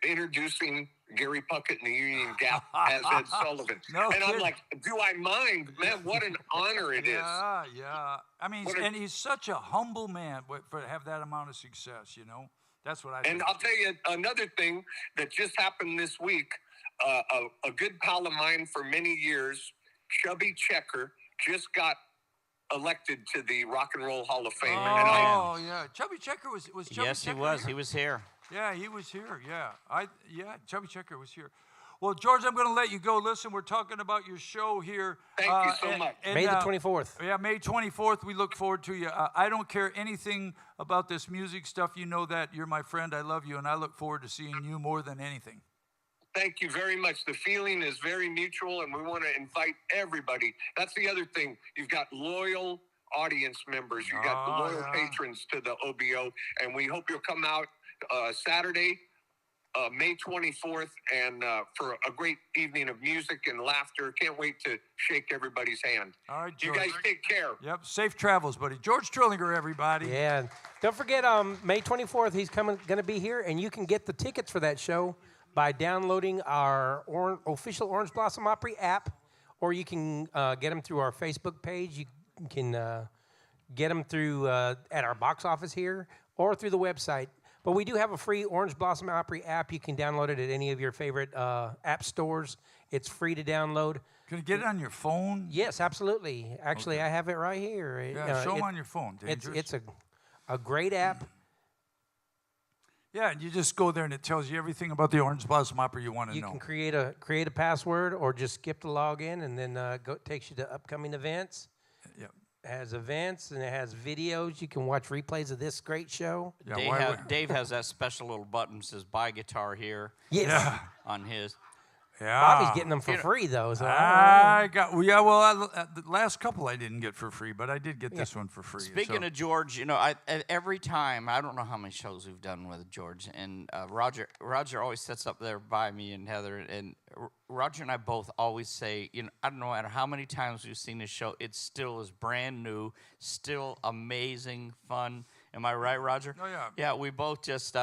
introducing Gary Puckett and the Union Gap as Ed Sullivan? No and I'm kidding. like, do I mind? Man, what an honor it is. Yeah. I mean, What a- and he's such a humble man for to have that amount of success, you know? That's what I think. And I'll tell you another thing that just happened this week. A good pal of mine for many years, Chubby Checker, just got elected to the Rock and Roll Hall of Fame. And Oh, yeah. Chubby Checker was Chubby Yes, he Checker was. here? He was here. Yeah, he was here. Yeah. Chubby Checker was here. Well, George, I'm going to let you go. Listen, we're talking about your show here. Thank you so much. May the 24th. Yeah, May 24th. We look forward to you. I don't care anything about this music stuff. You know that. You're my friend. I love you, and I look forward to seeing you more than anything. Thank you very much. The feeling is very mutual, and we want to invite everybody. That's the other thing. You've got loyal audience members. You've got the loyal patrons to the OBO, and we hope you'll come out Saturday, May 24th, and for a great evening of music and laughter. Can't wait to shake everybody's hand. All right, You George. guys take care. Yep, safe travels, buddy. George Trillinger, everybody. Yeah. and Don't forget, May 24th, he's going to be here, and you can get the tickets for that show by downloading our official Orange Blossom Opry app, or you can get them through our Facebook page. You can get them through at our box office here or through the website. But we do have a free Orange Blossom Opry app. You can download it at any of your favorite app stores. It's free to download. Can you get it on your phone? Yes, absolutely. Actually, I have it right here. Yeah, show them on your phone. It's a great app. Yeah, and you just go there and it tells you everything about the Orange Blossom Opera you want to You know. can create a password or just skip the login, and then takes you to upcoming events. Yep. It has events and it has videos. You can watch replays of this great show. Yeah, Dave has that special little button that says "Buy Guitar Here" Yes. on his. Yeah. Bobby's getting them for free though. So I got the last couple I didn't get for free, but I did get this one for free. Speaking of George, every time, I don't know how many shows we've done with George, and Roger always sits up there by me and Heather, and Roger and I both always say, I don't know, no matter how many times we've seen this show, it still is brand new, still amazing, fun. Am I right, Roger? Oh, yeah. Yeah, we both just,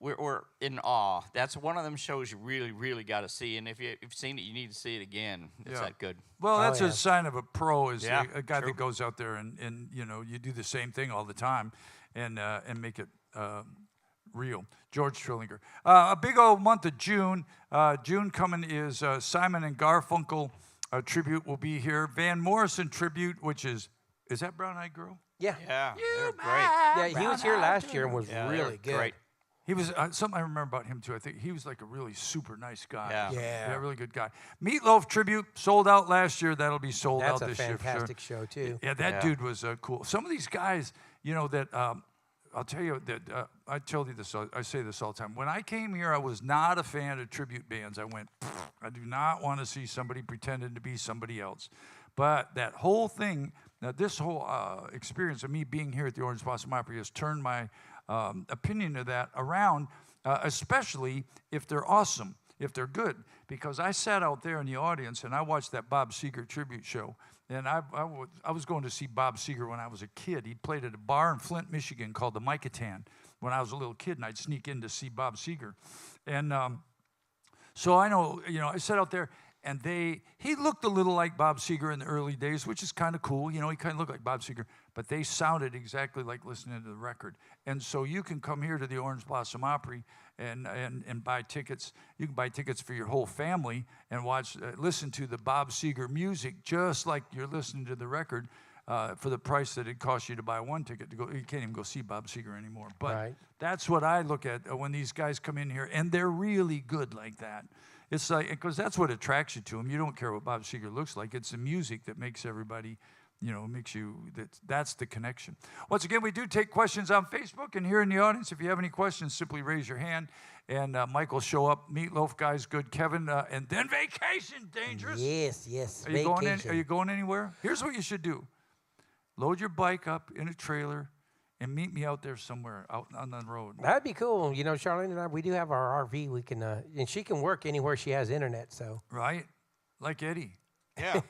we're in awe. That's one of them shows you really, really got to see, and if you've seen it, you need to see it again. It's that good. Well, that's a sign of a pro, is Yeah, a guy true. that goes out there and you do the same thing all the time and make it real. George Trillinger. A big old month of June. June coming is Simon and Garfunkel tribute will be here. Van Morrison tribute, which is that Brown Eyed Girl? yeah. Yeah, they're great. Yeah, he was here last year and was Yeah, really they're good. great. He was something I remember about him too. I think he was like a really super nice guy. Yeah. Yeah. really good guy. Meatloaf tribute sold out last year. That'll be sold That's out a this year. for sure. fantastic show too. Yeah, that dude was cool. Some of these guys, that I'll tell you that I tell you this. I say this all the time. When I came here, I was not a fan of tribute bands. I went, I do not want to see somebody pretending to be somebody else. But that whole thing, this whole experience of me being here at the Orange Blossom Opry has turned my opinion of that around, especially if they're awesome, if they're good. Because I sat out there in the audience and I watched that Bob Seger tribute show. And I was going to see Bob Seger when I was a kid. He played at a bar in Flint, Michigan called the Micotan when I was a little kid, and I'd sneak in to see Bob Seger. And so I know, I sat out there, and he looked a little like Bob Seger in the early days, which is kind of cool. He kind of looked like Bob Seger, but they sounded exactly like listening to the record. And so you can come here to the Orange Blossom Opry and buy tickets. You can buy tickets for your whole family and listen to the Bob Seger music just like you're listening to the record for the price that it costs you to buy one ticket to go. You can't even go see Bob Seger anymore. But that's what I look at when these guys come in here, and they're really good like that. It's like, because that's what attracts you to them. You don't care what Bob Seger looks like. It's the music that makes everybody you know, makes you, that's the connection. Once again, we do take questions on Facebook, and here in the audience, if you have any questions, simply raise your hand, and Mike will show up. Meatloaf Guy's good, Kevin, and then Vacation Dangerous. Yes. Are you going anywhere? Here's what you should do. Load your bike up in a trailer and meet me out there somewhere out on the road. That'd be cool. You know, Charlene and I, we do have our RV. We can, and she can work anywhere she has internet, so. Right? Like Eddie. Yeah.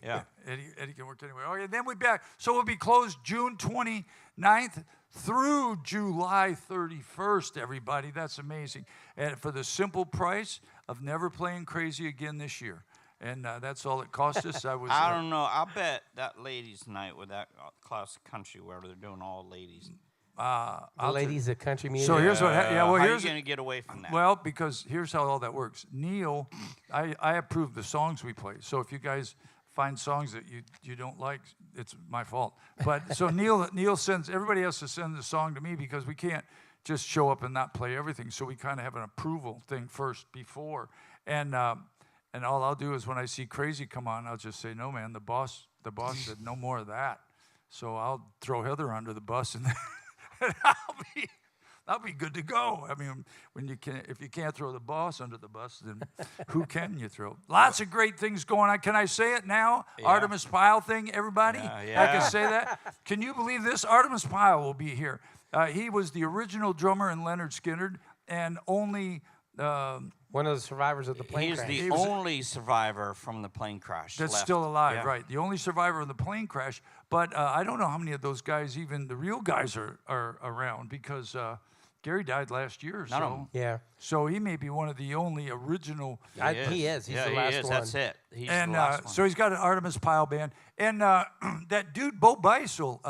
Yeah. Eddie can work anywhere. Okay, then we'll be back. So we'll be closed June 29th through July 31st, everybody. That's amazing. And for the simple price of never playing Crazy again this year. And that's all it cost us. I don't know. I'll bet that ladies' night with that class country where they're doing all ladies. The ladies of country music. So here's what. How are you going to get away from that? Well, because here's how all that works. Neil, I approve the songs we play. So if you guys find songs that you don't like, it's my fault. But so Neil sends, everybody has to send the song to me because we can't just show up and not play everything. So we kind of have an approval thing first before. And all I'll do is when I see Crazy come on, I'll just say, no, man, the boss said no more of that. So I'll throw Heather under the bus and I'll be good to go. I mean, if you can't throw the boss under the bus, then who can you throw? Lots of great things going on. Can I say it now? Yeah. Artemis Pyle thing, everybody? Yeah. I can say that. Can you believe this? Artemis Pyle will be here. He was the original drummer in Lynyrd Skynyrd and only... one of the survivors of the plane crash. He's the only survivor from the plane crash. That's left. still alive, Yeah. right. The only survivor of the plane crash. But I don't know how many of those guys, even the real guys, are around because Gary died last year. None of them. Yeah. So he may be one of the only original. He is. He's the last one. That's it. He's And the last one. so he's got an Artemis Pyle band. And that dude, Bo Bice, will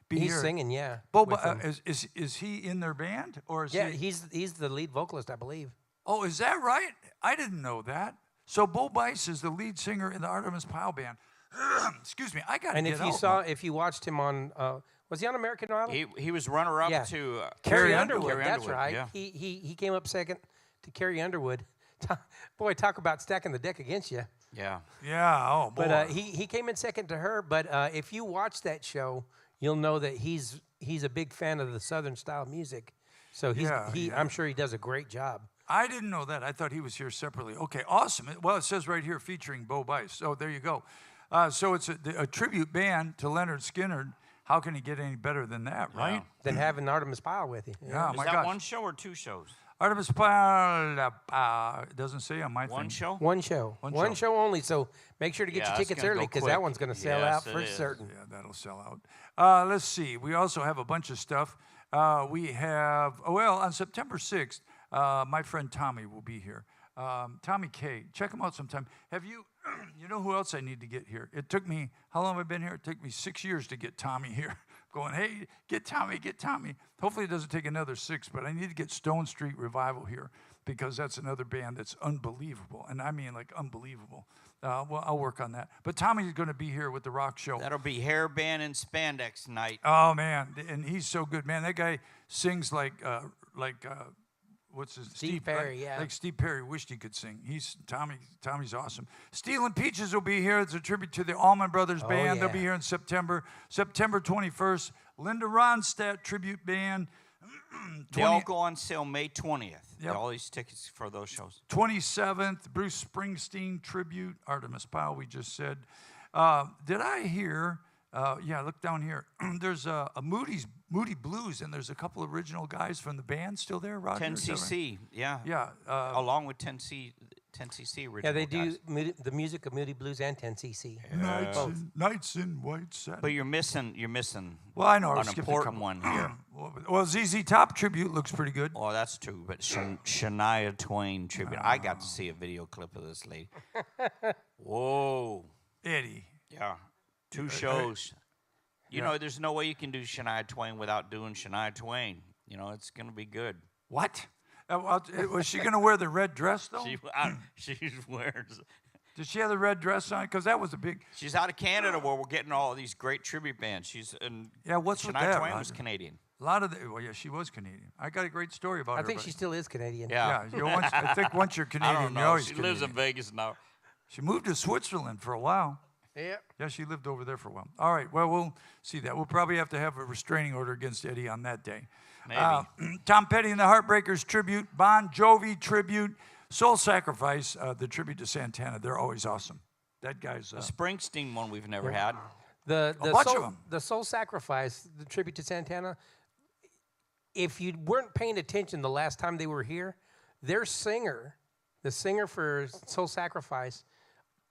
be He's here. singing, yeah. Bo, with them. is he in their band? Or is Yeah, he? he's the lead vocalist, I believe. Oh, is that right? I didn't know that. So Bo Bice is the lead singer in the Artemis Pyle band. Excuse me, I got to And get if you watched him on, was he on American Idol? He was runner-up Yeah. to Carrie Underwood. Underwood. That's Underwood, right. yeah. He came up second to Carrie Underwood. Boy, talk about stacking the deck against you. Yeah. Yeah, oh boy. But he came in second to her. But if you watch that show, you'll know that he's a big fan of the Southern style music. So I'm sure he does a great job. I didn't know that. I thought he was here separately. Okay, awesome. Well, it says right here featuring Bo Bice. So there you go. So it's a tribute band to Lynyrd Skynyrd. How can he get any better than that, right? Than having Artemis Pyle with you. Yeah, Is my that gosh. one show or two shows? Artemis Pyle, it doesn't say on my One thing. show? One show. One show only. So make sure to get Yeah, your that's tickets gonna early go because quick. that one's going to sell Yes, out it for is. certain. Yeah, that'll sell out. Let's see. We also have a bunch of stuff. We have, on September 6th, my friend Tommy will be here. Tommy K. Check him out sometime. Have you, you know who else I need to get here? It took me, how long have I been here? It took me 6 years to get Tommy here. Going, hey, get Tommy. Hopefully it doesn't take another 6, but I need to get Stone Street Revival here because that's another band that's unbelievable. And I mean like unbelievable. Well, I'll work on that. But Tommy's going to be here with the rock show. That'll be hairband and spandex night. Oh, man. And he's so good, man. That guy sings like what's his Steve Perry, yeah. Like Steve Perry wished he could sing. Tommy's awesome. Steel and Peaches will be here. It's a tribute to the Allman Brothers Band. yeah. They'll be here in September 21st. Linda Ronstadt tribute band. They all go on sale May 20th. Yep. All these tickets for those shows. 27th, Bruce Springsteen tribute. Artemis Pyle, we just said. Did I hear? Look down here. There's a Moody Blues, and there's a couple original guys from the band still there, Roger? 10cc, yeah. Yeah. Along with 10cc original Yeah, they do guys. the music of Moody Blues and 10cc. Nights in White Satin. But you're missing Well, I know. I an skipped a important couple. one here. Well, ZZ Top tribute looks pretty good. Oh, that's true. But Shania Twain tribute. I got to see a video clip of this lady. Whoa. Eddie. Yeah. 2 shows. You know, there's no way you can do Shania Twain without doing Shania Twain. You know, it's going to be good. What? Was she going to wear the red dress, though? She wears. Did she have the red dress on? Because that was a big... She's out of Canada where we're getting all these great tribute bands. what's with Shania that, Twain was Roger? Canadian. A lot of she was Canadian. I got a great story about her. I think but- she still is Canadian. Yeah. I think once you're I Canadian, don't you're know. always She Canadian. lives in Vegas now. She moved to Switzerland for a while. Yeah. Yeah, she lived over there for a while. All right, well, we'll see that. We'll probably have to have a restraining order against Eddie on that day. Maybe. Tom Petty and the Heartbreakers tribute, Bon Jovi tribute, Soul Sacrifice, the tribute to Santana. They're always awesome. That guy's... The Springsteen one we've never had. The bunch soul, of 'em. The Soul Sacrifice, the tribute to Santana. If you weren't paying attention the last time they were here, their singer, the singer for Soul Sacrifice,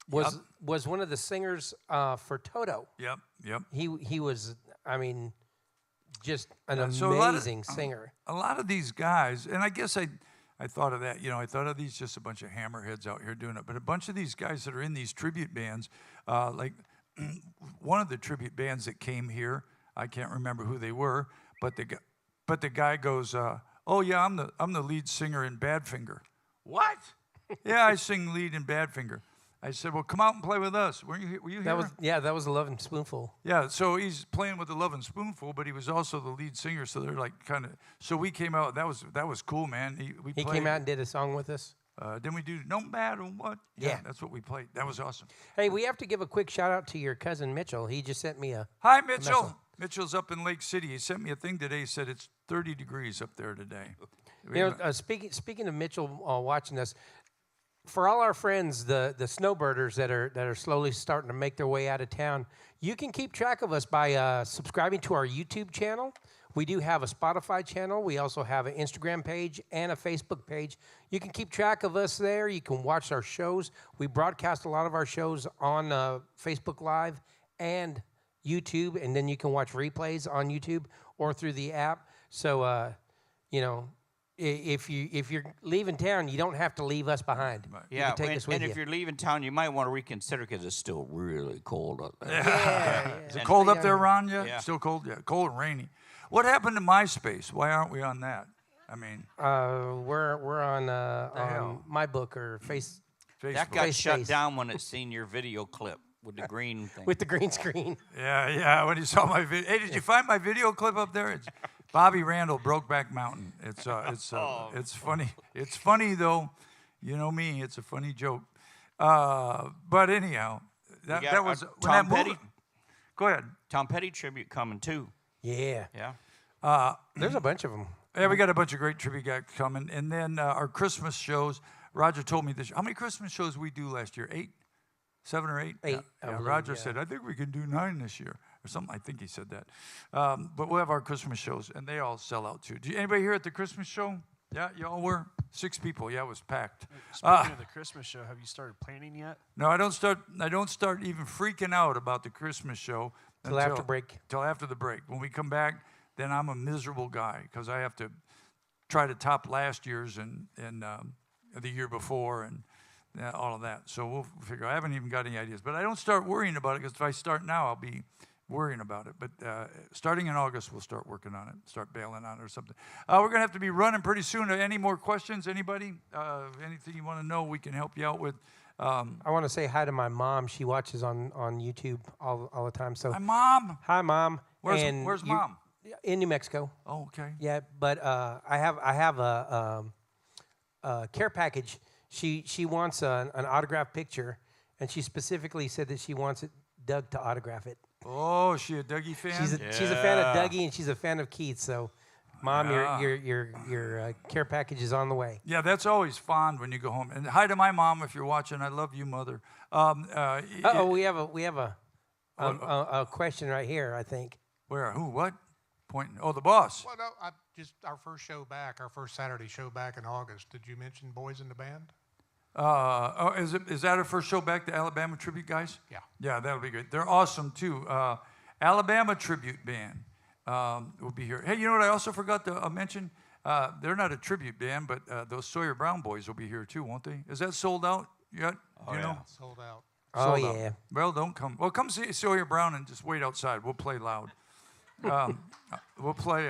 was one of the singers for Toto. Yep. He was, I mean, just an So a lot of- amazing singer. A lot of these guys, and I guess I thought of that, I thought of these just a bunch of hammerheads out here doing it, but a bunch of these guys that are in these tribute bands, like one of the tribute bands that came here, I can't remember who they were, but the guy goes, "Oh yeah, I'm the lead singer in Badfinger." What? Yeah, I sing lead in Badfinger. I said, "Well, come out and play with us." Were you here? That was a Loving Spoonful. Yeah, so he's playing with the Lovin' Spoonful, but he was also the lead singer. So they're like kind of. So we came out. That was cool, man. He came out and did a song with us. Then we do No Matter What. Yeah. That's what we played. That was awesome. Hey, we have to give a quick shout out to your cousin Mitchell. He just sent me a. Hi, Mitchell. Mitchell's up in Lake City. He sent me a thing today. He said it's 30 degrees up there today. Speaking of Mitchell watching us, for all our friends, the snowbirders that are slowly starting to make their way out of town, you can keep track of us by subscribing to our YouTube channel. We do have a Spotify channel. We also have an Instagram page and a Facebook page. You can keep track of us there. You can watch our shows. We broadcast a lot of our shows on Facebook Live and YouTube, and then you can watch replays on YouTube or through the app. So, if you're leaving town, you don't have to leave us behind. Right. You Yeah, can take us with and you. if you're leaving town, you might want to reconsider because it's still really cold up there. Yeah. Is it cold up there, Ron? Yeah? Yeah. Still cold? Yeah, cold and rainy. What happened to MySpace? Why aren't we on that? I mean, we're on hell? my book or face Facebook. That got shut Face. down when it seen your video clip with the green thing. with the green screen. Yeah, when you saw my video. Hey, did you find my video clip up there? It's Bobby Randall, Brokeback Mountain. It's funny. It's funny, though. You know me. It's a funny joke. But anyhow, got, that was... when Tom that movie- Petty. Go ahead. Tom Petty tribute coming too. Yeah, Yeah. there's a bunch of them. Yeah, we got a bunch of great tribute guys coming. And then our Christmas shows. Roger told me this. How many Christmas shows we do last year? 8? 7 or 8? 8, Yeah, I believe, Roger yeah. said, I think we can do 9 this year. Or something. I think he said that. But we'll have our Christmas shows, and they all sell out too. Anybody here at the Christmas show? Yeah, y'all were? 6 people. Yeah, it was packed. Speaking of the Christmas show, have you started planning yet? No, I don't start even freaking out about the Christmas show Till after break. Till after the break. When we come back, then I'm a miserable guy because I have to try to top last year's and the year before and all of that. So we'll figure. I haven't even got any ideas, but I don't start worrying about it because if I start now, I'll be worrying about it. But starting in August, we'll start working on it, start bailing on it or something. We're going to have to be running pretty soon. Any more questions? Anybody? Anything you want to know, we can help you out with. I want to say hi to my mom. She watches on YouTube all the time. So My mom. hi, Mom. Where's And Mom? In New Mexico. Oh, okay. Yeah, but I have a care package. She wants an autographed picture, and she specifically said that she wants Doug to autograph it. Oh, is she a Dougie fan? She's a fan of Dougie, and she's a fan of Keith. So, Mom, Yeah. your care package is on the way. Yeah, that's always fond when you go home. And hi to my mom if you're watching. I love you, Mother. We have a question right here. I think. Where? Who? What? Pointing. Oh, the boss. Well, no, just our first show back, our first Saturday show back in August. Did you mention Boys in the Band? Is that our first show back, the Alabama Tribute guys? Yeah. Yeah, that'll be good. They're awesome too. Alabama Tribute Band will be here. Hey, you know what I also forgot to mention? They're not a tribute band, but those Sawyer Brown boys will be here too, won't they? Is that sold out yet? Oh, you yeah. know? Sold out. Oh Sold out. yeah. Well, don't come. Well, come see Sawyer Brown and just wait outside. We'll play loud. We play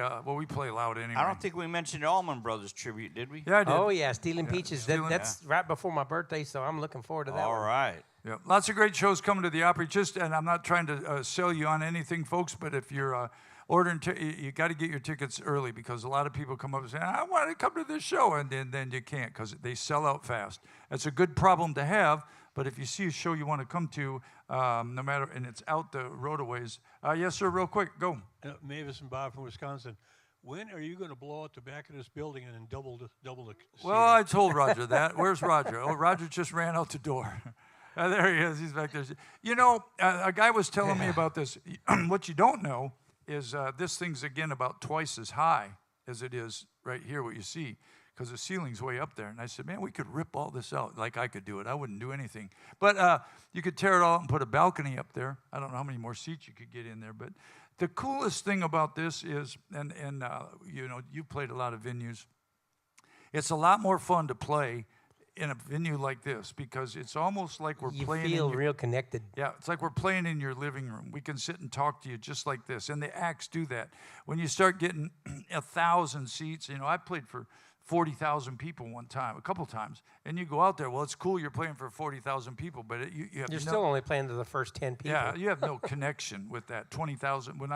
loud anyway. I don't think we mentioned Allman Brothers tribute, did we? Yeah, I did. Oh yeah, Stealing Peaches. Stealing- That's right before my birthday, so I'm looking forward to that. All one. right. Yeah, lots of great shows coming to the Opry. And I'm not trying to sell you on anything, folks, but if you're you got to get your tickets early because a lot of people come up and say, I want to come to this show, and then you can't because they sell out fast. That's a good problem to have, but if you see a show you want to come to, no matter, and it's out the road a ways. Yes, sir, real quick, go. Mavis and Bob from Wisconsin. When are you going to blow out the back of this building and then double the Well, seating? I told Roger that. Where's Roger? Oh, Roger just ran out the door. There he is. He's back there. You know, a guy was telling me about this. What you don't know is this thing's, again, about twice as high as it is right here, what you see, because the ceiling's way up there. And I said, man, we could rip all this out. Like I could do it. I wouldn't do anything. But you could tear it all out and put a balcony up there. I don't know how many more seats you could get in there. But the coolest thing about this is, and you know, you played a lot of venues. It's a lot more fun to play in a venue like this because it's almost like we're playing. You feel real connected. Yeah, it's like we're playing in your living room. We can sit and talk to you just like this, and the acts do that. When you start getting 1,000 seats, you know, I played for 40,000 people one time, a couple times, and you go out there. Well, it's cool you're playing for 40,000 people, but you have You're still only playing to the first 10 people. Yeah, you have no connection with that 20,000. When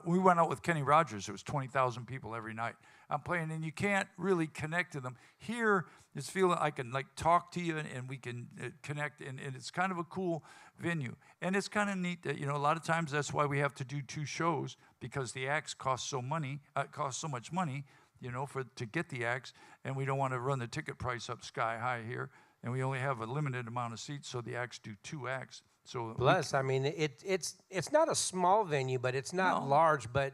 we went out with Kenny Rogers, it was 20,000 people every night. I'm playing, and you can't really connect to them. Here, it's feeling I can like talk to you, and we can connect, and it's kind of a cool venue. And it's kind of neat that, you know, a lot of times that's why we have to do 2 shows because the acts cost so much money, you know, to get the acts, and we don't want to run the ticket price up sky high here, and we only have a limited amount of seats, so the acts do 2 acts. So plus, I mean, it's not a small venue, but it's not large, but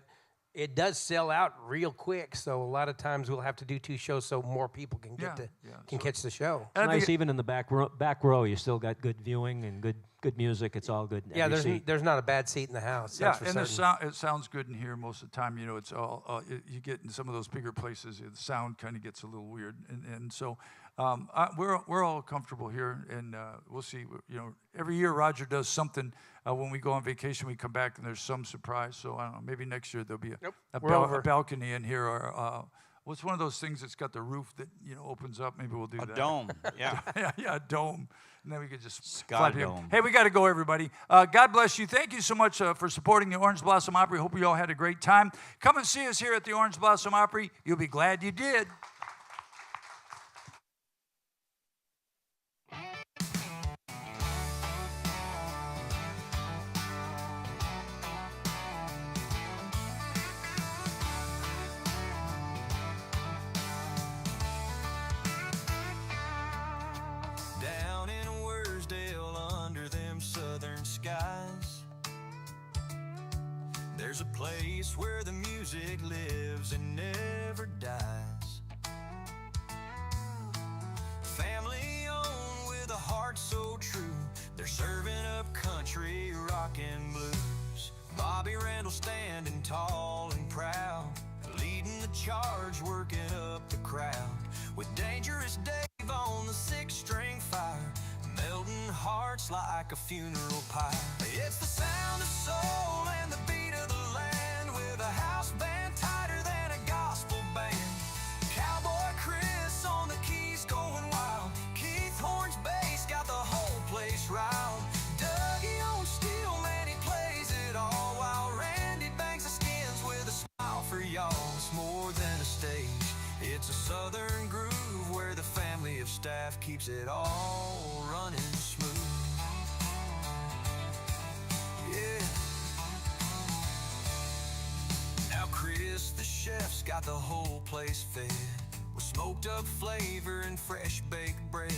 it does sell out real quick. So a lot of times we'll have to do 2 shows so more people can catch the show. It's nice, even in the back row, you still got good viewing and good music. It's all good. Yeah, there's not a bad seat in the house. Yeah, and it sounds good in here most of the time. You know, it's all you get in some of those bigger places. The sound kind of gets a little weird, and so we're all comfortable here, and we'll see. You know, every year Roger does something. When we go on vacation, we come back and there's some surprise. So I don't know. Maybe next year there'll be a balcony in here, or what's one of those things that's got the roof that, you know, opens up? Maybe we'll do that. A dome. Yeah. yeah, a dome. And then we could just Sky fly dome. Hey, we got to go, everybody. God bless you. Thank you so much for supporting the Orange Blossom Opry. Hope you all had a great time. Come and see us here at the Orange Blossom Opry. You'll be glad you did. There's a place where the music lives and never dies. Family owned with a heart so true. They're serving up country, rock and blues. Bobby Randall standing tall and proud, leading the charge, working up the crowd. With Dangerous Dave on the 6-string fire, melting hearts like a funeral pyre. It's the sound of soul and the beat of the land, with a house band tighter than a gospel band. Cowboy Chris on the keys going wild. Keith Horn's bass got the whole place riled. Dougie on steel, man, he plays it all, while Randy bangs the skins with a smile for y'all. It's more than a stage, it's a southern groove where the family of staff keeps it all running smooth. Yeah. Now Chris the chef's got the whole place fed with smoked up flavor and fresh baked bread.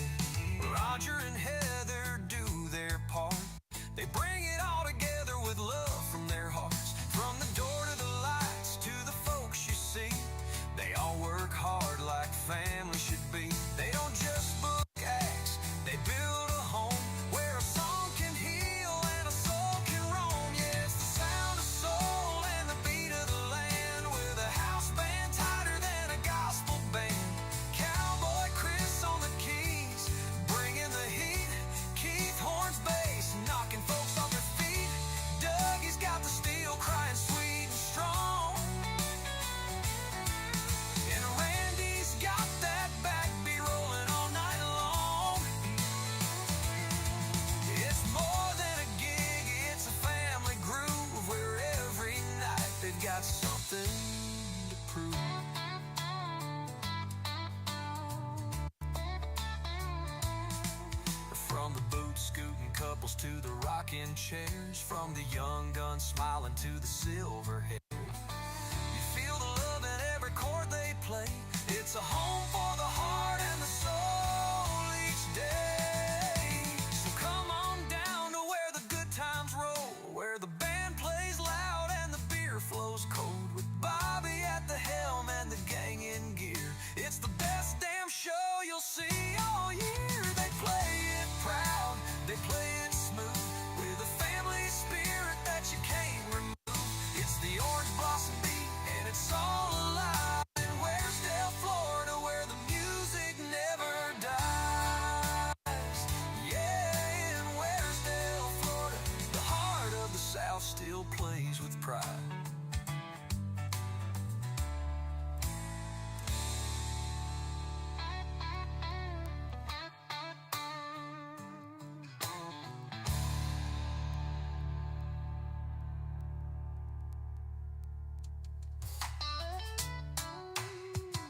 Roger and Heather do their part. They bring it all together with love from their hearts. From the door to the lights to the folks you see, they all work hard like family should be. They don't just book acts, they build a home where a song can heal and a soul can roam. Yeah, it's the sound of soul and the beat of the land, with a house band tighter than a gospel band. Cowboy Chris on the keys tables to the rocking chairs, from the young guns smiling to the silver hair.